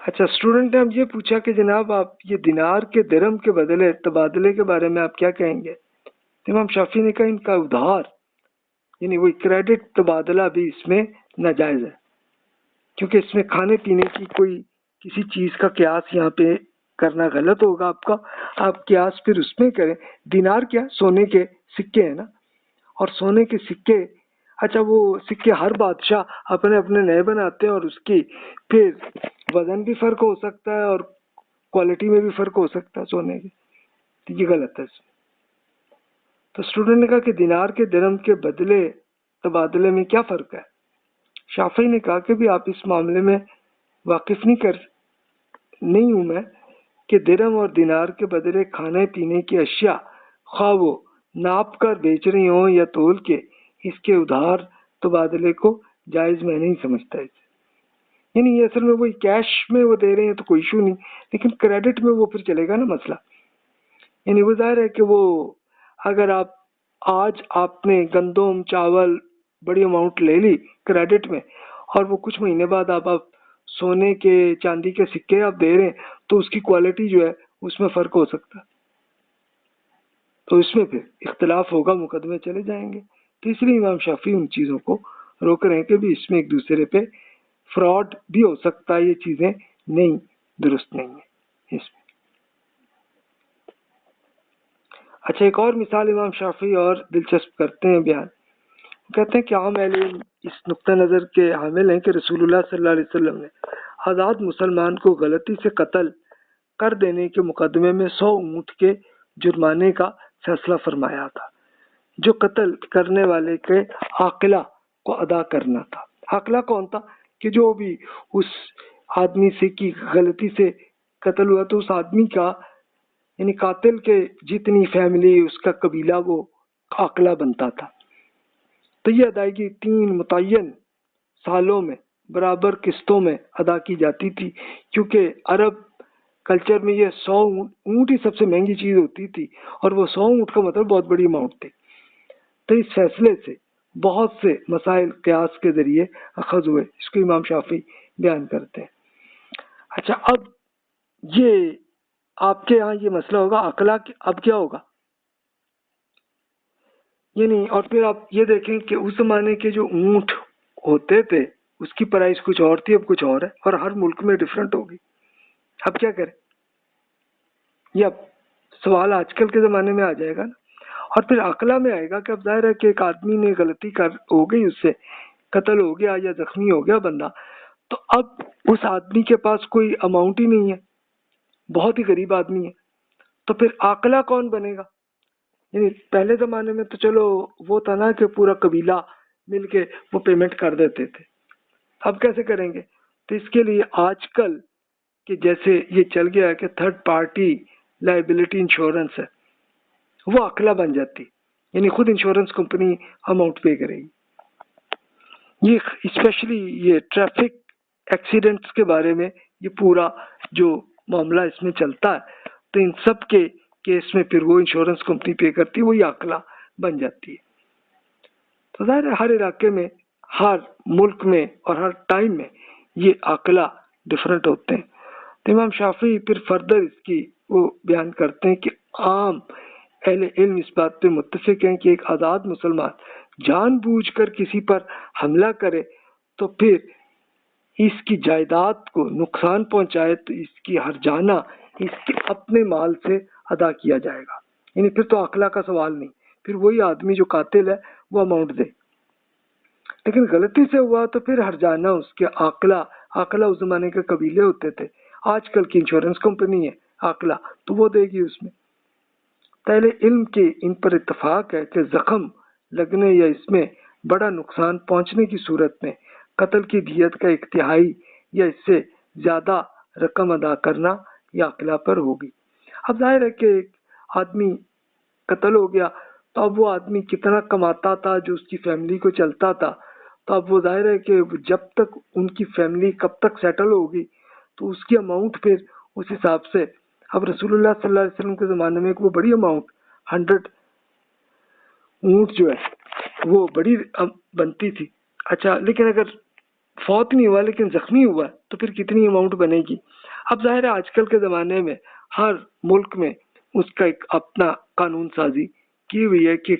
اچھا، اسٹوڈنٹ نے اب یہ پوچھا کہ جناب آپ یہ دینار کے درہم کے بدلے تبادلے کے بارے میں آپ کیا کہیں گے؟ امام شافعی نے کہا ان کا ادھار یعنی وہی کریڈٹ تبادلہ بھی اس میں ناجائز ہے، کیونکہ اس میں کھانے پینے کی کوئی کسی چیز کا قیاس یہاں پہ کرنا غلط ہوگا آپ کا. آپ قیاس پھر اس میں کریں. دینار کیا سونے کے سکے ہیں نا، اور سونے کے سکے اچھا وہ سکے ہر بادشاہ اپنے اپنے نئے بناتے ہیں اور اس کی پھر وزن بھی فرق ہو سکتا ہے اور کوالٹی میں بھی فرق ہو سکتا ہے سونے کی، تو یہ غلط ہے اس میں. تو اسٹوڈنٹ نے کہا کہ دینار کے درہم کے بدلے تبادلے میں کیا فرق ہے؟ شافعی نے کہا کہ بھی آپ اس معاملے میں واقف نہیں ہوں میں کہ درہم اور دینار کے بدلے کھانے پینے کی اشیاء خواہ وہ ناپ کر بیچ رہی ہوں یا تول کے، اس کے ادھار تبادلے کو جائز میں نہیں سمجھتا اسے. یعنی یہ اصل میں وہی کیش میں وہ دے رہے ہیں تو کوئی ایشو نہیں، لیکن کریڈٹ میں وہ پھر چلے گا نا مسئلہ. یعنی وہ ظاہر ہے کہ وہ اگر آج آپ نے گندم چاول بڑی اماؤنٹ لے لی کریڈٹ میں اور وہ کچھ مہینے بعد آپ سونے کے چاندی کے سکے آپ دے رہے ہیں تو اس کی کوالٹی جو ہے اس میں فرق ہو سکتا ہے، تو اس میں پھر اختلاف ہوگا، مقدمے چلے جائیں گے. تو اس لیے امام شافعی ان چیزوں کو روک رہے ہیں کہ بھی اس میں ایک دوسرے پہ فراڈ بھی ہو سکتا ہے، یہ چیزیں نہیں درست نہیں ہیں اس میں. اچھا، ایک اور مثال امام شافعی اور دلچسپ کرتے ہیں بیان. کہتے ہیں کہ عام اہل علم اس نقطہ نظر کے حامل ہیں کہ رسول اللہ صلی اللہ علیہ وسلم نے آزاد مسلمان کو غلطی سے قتل کر دینے کے مقدمے میں 100 اونٹ کے جرمانے کا فیصلہ فرمایا تھا، جو قتل کرنے والے کے عاقلہ کو ادا کرنا تھا. عاقلہ کون تھا؟ کہ جو بھی اس آدمی سے کی غلطی سے قتل ہوا تو اس آدمی کا یعنی قاتل کے جتنی فیملی اس کا قبیلہ وہ عاقلہ بنتا تھا. تو یہ ادائیگی 3 متعین سالوں میں برابر قسطوں میں ادا کی جاتی تھی، کیونکہ عرب کلچر میں یہ 100 اونٹ ہی سب سے مہنگی چیز ہوتی تھی اور وہ 100 اونٹ کا مطلب بہت بڑی اماؤنٹ تھی. تو اس فیصلے سے بہت سے مسائل قیاس کے ذریعے اخذ ہوئے، اس کو امام شافعی بیان کرتے ہیں. اچھا، اب یہ آپ کے ہاں یہ مسئلہ ہوگا عقلہ، اب کیا ہوگا یعنی، اور پھر آپ یہ دیکھیں کہ اس زمانے کے جو اونٹ ہوتے تھے اس کی پرائس کچھ اور تھی، اب کچھ اور ہے، اور ہر ملک میں ڈیفرنٹ ہوگی. اب کیا کریں؟ یہ اب سوال آج کل کے زمانے میں آ جائے گا نا. اور پھر عقلہ میں آئے گا کہ اب ظاہر ہے کہ ایک آدمی نے غلطی ہو گئی، اس سے قتل ہو گیا یا زخمی ہو گیا بندہ، تو اب اس آدمی کے پاس کوئی اماؤنٹ ہی نہیں ہے، بہت ہی غریب آدمی ہے، تو پھر عاقلہ کون بنے گا؟ یعنی پہلے زمانے میں تو چلو وہ تھا نا کہ پورا قبیلہ مل کے وہ پیمنٹ کر دیتے تھے، اب کیسے کریں گے؟ تو اس کے لیے آج کل کہ جیسے یہ چل گیا ہے کہ تھرڈ پارٹی لائبلٹی انشورنس ہے، وہ عاقلہ بن جاتی، یعنی خود انشورنس کمپنی اماؤنٹ پے کرے گی. یہ اسپیشلی یہ ٹریفک ایکسیڈنٹس کے بارے میں یہ پورا جو معاملہ اس میں چلتا ہے، تو ان سب کے کیس میں پھر وہ انشورنس کمپنی پے کرتی ہے، وہی عاقلہ بن جاتی ہے. تو ظاہر ہے ہر علاقے میں، ہر ملک میں اور ہر ٹائم میں یہ عاقلہ ڈفرینٹ ہوتے ہیں. تو امام شافعی پھر فردر اس کی وہ بیان کرتے ہیں کہ عام اہل علم اس بات پہ متفق ہیں کہ ایک آزاد مسلمان جان بوجھ کر کسی پر حملہ کرے تو پھر اس کی جائیداد کو نقصان پہنچائے تو اس کی ہرجانہ اس کے اپنے مال سے ادا کیا جائے گا. یعنی پھر تو عقلہ کا سوال نہیں، پھر وہی آدمی جو قاتل ہے وہ اماؤنٹ دے. لیکن غلطی سے ہوا تو پھر ہرجانہ اس کے عاقلہ اس زمانے کے قبیلے ہوتے تھے، آج کل کی انشورنس کمپنی ہے عاقلہ، تو وہ دے گی اس میں. اہل علم کے ان پر اتفاق ہے کہ زخم لگنے یا اس میں بڑا نقصان پہنچنے کی صورت میں قتل کی دیت کا 1/3 یا اس سے زیادہ رقم ادا کرنا یا عقلہ پر ہوگی. اب ظاہر ہے کہ ایک آدمی قتل ہو گیا تو اب وہ آدمی کتنا کماتا تھا جو اس کی فیملی کو چلتا تھا، تو اب وہ ظاہر ہے کہ جب تک ان کی فیملی کب تک سیٹل ہوگی تو اس کی اماؤنٹ پھر اس حساب سے. اب رسول اللہ صلی اللہ علیہ وسلم کے زمانے میں ایک وہ بڑی اماؤنٹ 100 اونٹ جو ہے وہ بڑی بنتی تھی. اچھا، لیکن اگر فوت نہیں ہوا لیکن زخمی ہوا تو پھر کتنی اماؤنٹ بنے گی؟ اب ظاہر ہے آج کل کے زمانے میں ہر ملک میں اس کا ایک اپنا قانون سازی کی ہوئی ہے کہ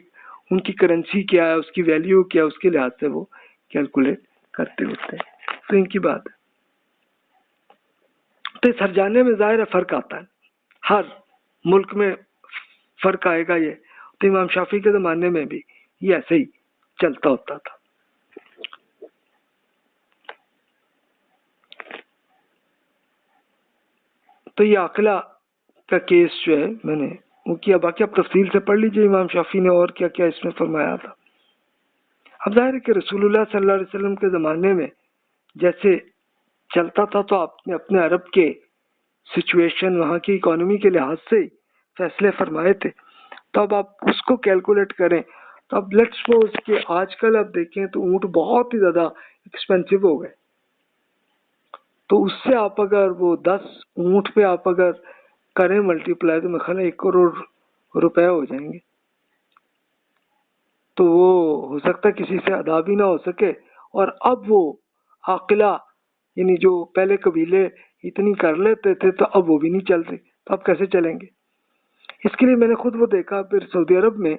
ان کی کرنسی کیا ہے، اس کی ویلیو کیا ہے، اس کے لحاظ سے وہ کیلکولیٹ کرتے ہوتے ہیں. تو ان کی بات ہے. تو اس ہر جانے میں ظاہر ہے فرق آتا ہے، ہر ملک میں فرق آئے گا. یہ تو امام شافعی کے زمانے میں بھی یہ ایسے ہی چلتا ہوتا تھا. تو یہ عاقلہ کا کیس جو ہے میں نے وہ کیا. باقی آپ تفصیل سے پڑھ لیجئے امام شافعی نے اور کیا کیا اس میں فرمایا تھا. اب ظاہر ہے کہ رسول اللہ صلی اللہ علیہ وسلم کے زمانے میں جیسے چلتا تھا تو آپ نے اپنے عرب کے سچویشن، وہاں کی اکانومی کے لحاظ سے فیصلے فرمائے تھے. تو اب آپ اس کو کیلکولیٹ کریں تو اب لیٹس سپوز کہ آج کل آپ دیکھیں تو اونٹ بہت ہی زیادہ ایکسپینسو ہو گئے. تو اس سے آپ اگر وہ 10 اونٹ پہ آپ اگر کریں ملٹی پلائی تو میرے خیال ہے 1 کروڑ روپے ہو جائیں گے. تو وہ ہو سکتا ہے کسی سے ادا بھی نہ ہو سکے. اور اب وہ عاقلہ یعنی جو پہلے قبیلے اتنی کر لیتے تھے تو اب وہ بھی نہیں چلتے. تو اب کیسے چلیں گے؟ اس کے لیے میں نے خود وہ دیکھا، پھر سعودی عرب میں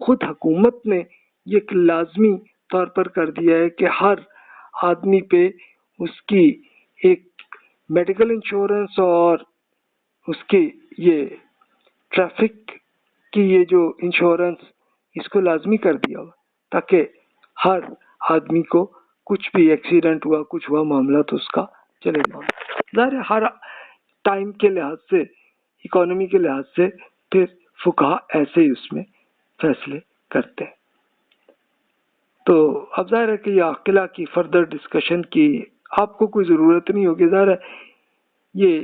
خود حکومت نے یہ ایک لازمی طور پر کر دیا ہے کہ ہر آدمی پہ اس کی ایک میڈیکل انشورنس اور اس کی یہ ٹریفک کی یہ جو انشورنس اس کو لازمی کر دیا ہوا تاکہ ہر آدمی کو کچھ بھی ایکسیڈنٹ ہوا، کچھ ہوا معاملہ تو اس کا چلے گا. ظاہر ہے ہر ٹائم کے لحاظ سے، اکانومی کے لحاظ سے پھر فقہا ایسے ہی اس میں فیصلے کرتے ہیں. تو اب ظاہر ہے کہ یہ عاقلہ کی فردر ڈسکشن کی آپ کو کوئی ضرورت نہیں ہوگی. ظاہر ہے یہ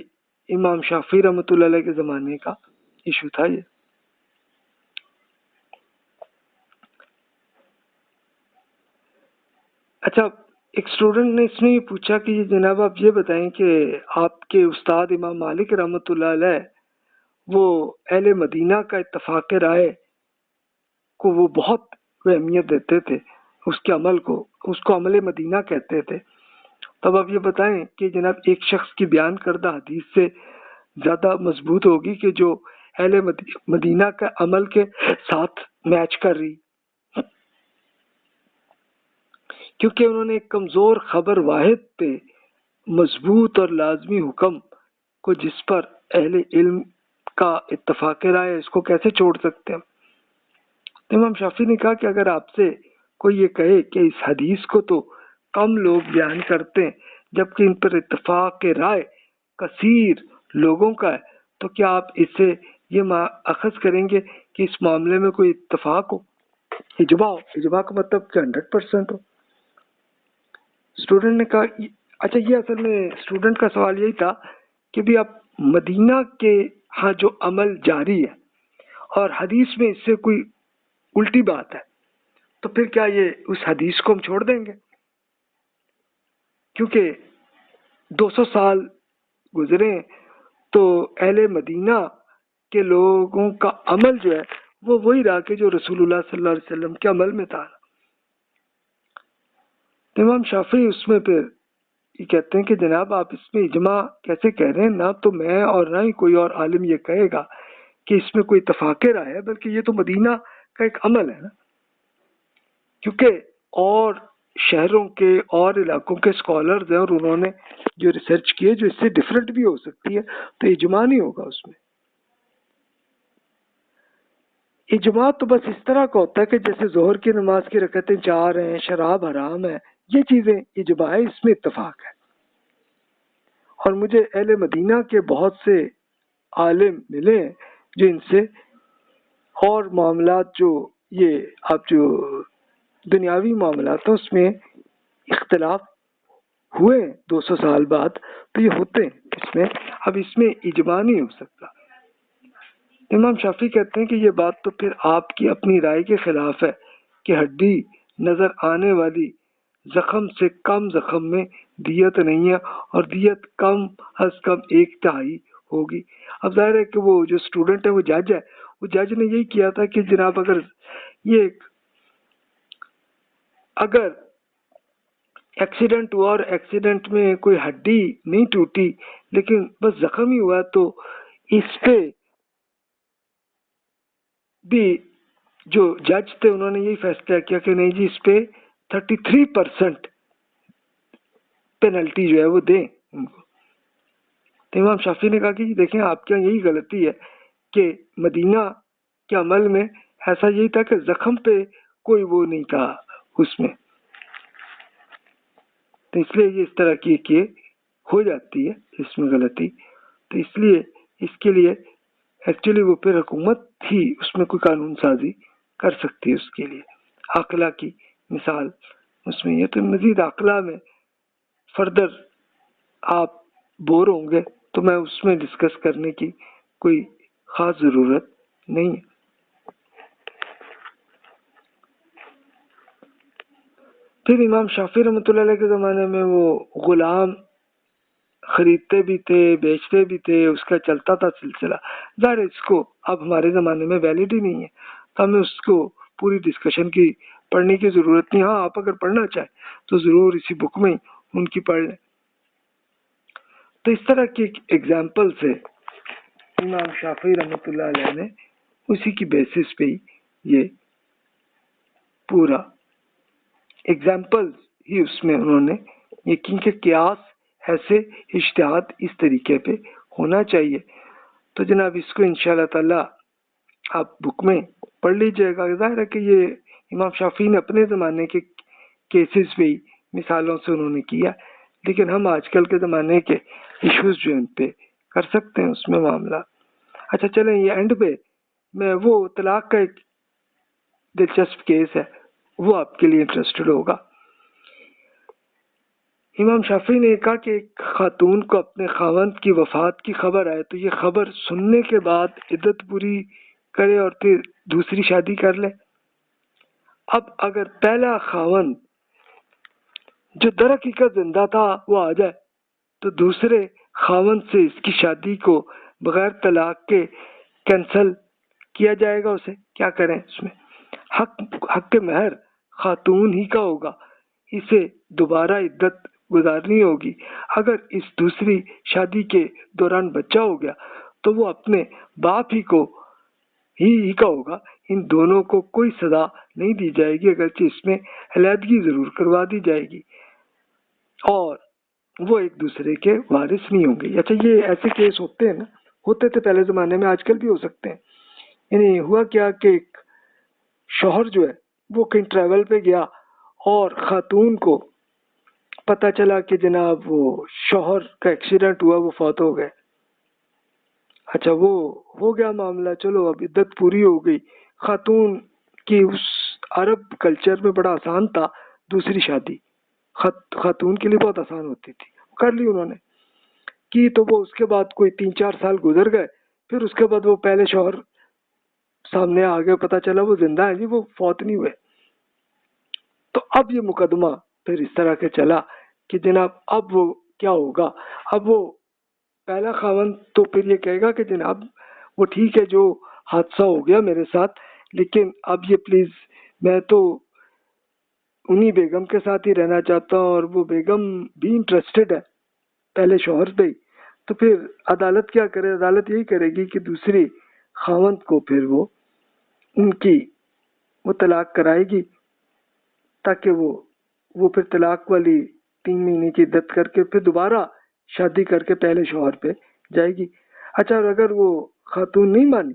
امام شافعی رحمۃ اللہ علیہ کے زمانے کا ایشو تھا. یہ اچھا، ایک اسٹوڈنٹ نے اس میں یہ پوچھا کہ یہ جناب آپ یہ بتائیں کہ آپ کے استاد امام مالک رحمۃ اللہ علیہ وہ اہل مدینہ کا اتفاق رائے کو وہ بہت اہمیت دیتے تھے، اس کے عمل کو، اس کو عمل مدینہ کہتے تھے. تب آپ یہ بتائیں کہ جناب ایک شخص کی بیان کردہ حدیث سے زیادہ مضبوط ہوگی کہ جو اہل مدینہ کا عمل کے ساتھ میچ کر رہی، کیونکہ انہوں نے ایک کمزور خبر واحد پہ مضبوط اور لازمی حکم کو جس پر اہل علم کا اتفاق رائے ہے اس کو کیسے چھوڑ سکتے ہیں؟ امام شافعی نے کہا کہ اگر آپ سے کوئی یہ کہے کہ اس حدیث کو تو کم لوگ بیان کرتے ہیں جبکہ ان پر اتفاق رائے کثیر لوگوں کا ہے، تو کیا آپ اس سے یہ اخذ کریں گے کہ اس معاملے میں کوئی اتفاق ہو، اجماع ہو؟ اجماع کا مطلب کہ 100% ہو. اسٹوڈنٹ نے کہا اچھا، یہ اصل میں اسٹوڈنٹ کا سوال یہی تھا کہ بھی اب مدینہ کے ہاں جو عمل جاری ہے اور حدیث میں اس سے کوئی الٹی بات ہے تو پھر کیا یہ اس حدیث کو ہم چھوڑ دیں گے؟ کیونکہ 200 سال گزرے تو اہل مدینہ کے لوگوں کا عمل جو ہے وہ وہی رہا کہ جو رسول اللہ صلی اللہ علیہ وسلم کے عمل میں تھا. امام شافعی اس میں پھر یہ کہتے ہیں کہ جناب آپ اس میں اجماع کیسے کہہ رہے ہیں؟ نہ تو میں اور نہ ہی کوئی اور عالم یہ کہے گا کہ اس میں کوئی اتفاق رائے ہے، بلکہ یہ تو مدینہ کا ایک عمل ہے نا. کیونکہ اور شہروں کے اور علاقوں کے اسکالرز ہیں اور انہوں نے جو ریسرچ کی ہے جو اس سے ڈفرینٹ بھی ہو سکتی ہے، تو اجماع نہیں ہوگا اس میں. اجماع تو بس اس طرح کا ہوتا ہے کہ جیسے ظہر کی نماز کی رکعتیں 4 ہیں، شراب حرام ہے، یہ چیزیں اجماع ہے، اس میں اتفاق ہے. اور مجھے اہل مدینہ کے بہت سے عالم ملے ہیں جو ان سے اور معاملات جو یہ آپ جو دنیاوی معاملات ہیں اس میں اختلاف ہوئے 200 سال بعد تو یہ ہوتے ہیں اس میں. اب اس میں اجماع نہیں ہو سکتا. امام شافعی کہتے ہیں کہ یہ بات تو پھر آپ کی اپنی رائے کے خلاف ہے کہ ہڈی نظر آنے والی زخم سے کم زخم میں دیت نہیں ہے اور دیت کم از کم 1/3 ہوگی. اب ظاہر ہے کہ وہ جو اسٹوڈنٹ ہے وہ جج ہے، وہ جج نے یہی کیا تھا کہ جناب اگر ایکسیڈنٹ ہوا اور ایکسیڈنٹ میں کوئی ہڈی نہیں ٹوٹی لیکن بس زخم ہی ہوا، تو اس پہ بھی جو جج تھے انہوں نے یہی فیصلہ کیا کہ نہیں جی اس پہ 33% پینلٹی جو ہے وہ دیں ان کو۔ تو امام شافعی نے کہا کہ جی دیکھیں آپ کے یہاں یہی غلطی ہے کہ مدینہ کے عمل میں ایسا یہی تھا کہ زخم پہ کوئی وہ نہیں تھا اس میں، تو اس لیے یہ اس طرح کی ہو جاتی ہے اس میں غلطی، تو اس لیے اس کے لیے ایکچولی وہ پھر حکومت ہی اس میں کوئی قانون سازی کر سکتی ہے اس کے لیے۔ عقلہ کی مثال اس میں یہ، تو مزید عقلہ میں فردر آپ بور ہوں گے تو میں اس میں ڈسکس کرنے کی کوئی خاص ضرورت نہیں ہے۔ پھر امام شافعی رحمۃ اللہ علیہ کے زمانے میں وہ غلام خریدتے بھی تھے بیچتے بھی تھے، اس کا چلتا تھا سلسلہ، ظاہر اس کو اب ہمارے زمانے میں ویلڈ ہی نہیں ہے تو ہمیں اس کو پوری ڈسکشن کی پڑھنے کی ضرورت نہیں۔ ہاں آپ اگر پڑھنا چاہیں تو ضرور اسی بک میں ان کی پڑھ لیں۔ تو اس طرح کی ایگزامپل سے امام شافعی رحمۃ اللہ علیہ نے اسی کی بیسس پہ یہ پورا ایگزامپل ہی اس میں انہوں نے یہ کہ قیاس ایسے اجتہاد اس طریقے پہ ہونا چاہیے۔ تو جناب اس کو انشاءاللہ تعالی آپ بک میں پڑھ لیجئے گا۔ ظاہر ہے کہ یہ امام شافعی نے اپنے زمانے کے کیسز پہ مثالوں سے انہوں نے کیا، لیکن ہم آج کل کے زمانے کے ایشوز جو ان پہ کر سکتے ہیں اس میں معاملہ۔ اچھا چلیں یہ اینڈ پہ میں وہ طلاق کا ایک دلچسپ کیس ہے وہ آپ کے لیے انٹرسٹڈ ہوگا۔ امام شافعی نے کہا کہ ایک خاتون کو اپنے خاوند کی وفات کی خبر آئے تو یہ خبر سننے کے بعد عدت پوری کرے اور پھر دوسری شادی کر لے۔ اب اگر پہلا خاوند جو در حقیقت زندہ تھا وہ آ جائے تو دوسرے خاوند سے اس کی شادی کو بغیر طلاق کے کینسل کیا جائے گا، اسے کیا کریں؟ اس میں حق مہر خاتون ہی کا ہوگا، اسے دوبارہ عدت گزارنی ہوگی۔ اگر اس دوسری شادی کے دوران بچہ ہو گیا تو وہ اپنے باپ ہی کو ہی کا ہوگا، ان دونوں کو کوئی سزا نہیں دی جائے گی، اگرچہ اس میں علیحدگی ضرور کروا دی جائے گی اور وہ ایک دوسرے کے وارث نہیں ہوں گے۔ اچھا یہ ایسے کیس ہوتے ہیں نا، ہوتے تھے پہلے زمانے میں، آج کل بھی ہو سکتے ہیں۔ یعنی ہوا کیا کہ ایک شوہر جو ہے وہ کہیں ٹریول پہ گیا اور خاتون کو پتہ چلا کہ جناب وہ شوہر کا ایکسیڈنٹ ہوا، وہ فوت ہو گئے۔ اچھا وہ ہو گیا معاملہ، چلو اب عدت پوری ہو گئی۔ خاتون کی اس عرب کلچر میں بڑا آسان تھا دوسری شادی، خاتون کے لیے بہت آسان ہوتی تھی، کر لی انہوں نے کی، تو وہ اس کے بعد کوئی 3-4 سال گزر گئے، پھر اس کے بعد وہ پہلے شوہر سامنے آ گئے، پتہ چلا وہ زندہ ہے جی، وہ فوت نہیں ہوئے۔ تو اب یہ مقدمہ پھر اس طرح کے چلا کہ جناب اب وہ کیا ہوگا، اب وہ پہلا خاوند تو پھر یہ کہے گا کہ جناب وہ ٹھیک ہے جو حادثہ ہو گیا میرے ساتھ، لیکن اب یہ پلیز میں تو انہی بیگم کے ساتھ ہی رہنا چاہتا ہوں، اور وہ بیگم بھی انٹرسٹڈ ہے پہلے شوہر پہ ہی۔ تو پھر عدالت کیا کرے؟ عدالت یہی کرے گی کہ دوسری خاوند کو پھر وہ ان کی وہ طلاق کرائے گی، تاکہ وہ پھر طلاق والی 3 مہینے کی عدت کر کے پھر دوبارہ شادی کر کے پہلے شوہر پہ جائے گی۔ اچھا اور اگر وہ خاتون نہیں مانی،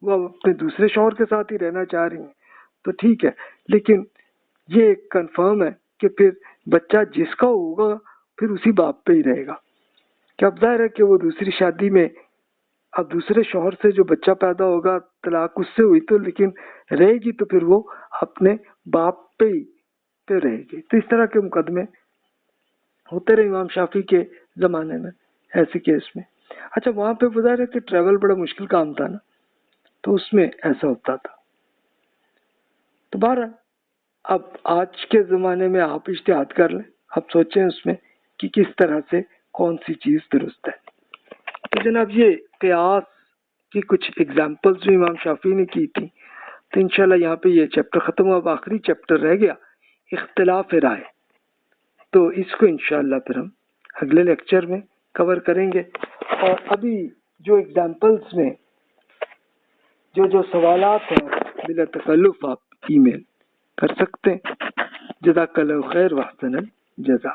وہ اپنے دوسرے شوہر کے ساتھ ہی رہنا چاہ رہی ہیں تو ٹھیک ہے، لیکن یہ کنفرم ہے کہ پھر بچہ جس کا ہوگا پھر اسی باپ پہ ہی رہے گا، کہ اب ظاہر ہے کہ وہ دوسری شادی میں اب دوسرے شوہر سے جو بچہ پیدا ہوگا طلاق اس سے ہوئی تو لیکن رہے گی تو پھر وہ اپنے باپ پہ ہی پہ رہے گی۔ تو اس طرح کے مقدمے ہوتے رہے امام شافعی کے زمانے میں ایسے کیس میں۔ اچھا وہاں پہ ظاہر ہے کہ ٹریول بڑا مشکل کام تھا نا، تو اس میں ایسا ہوتا تھا۔ تو بہرحال اب آج کے زمانے میں آپ اجتہاد کر لیں، آپ سوچیں اس میں کہ کس طرح سے کون سی چیز درست ہے۔ تو جناب یہ قیاس کی کچھ ایگزامپلز جو امام شافعی نے کی تھی، تو انشاءاللہ یہاں پہ یہ چیپٹر ختم ہوا۔ اب آخری چیپٹر رہ گیا اختلاف رائے۔ تو اس کو انشاءاللہ پھر ہم اگلے لیکچر میں کور کریں گے. اور ابھی جو ایگزامپلس میں جو سوالات ہیں بلا تکلف آپ ای میل کر سکتے ہیں. جزاک اللہ خیر واحسن الجزا.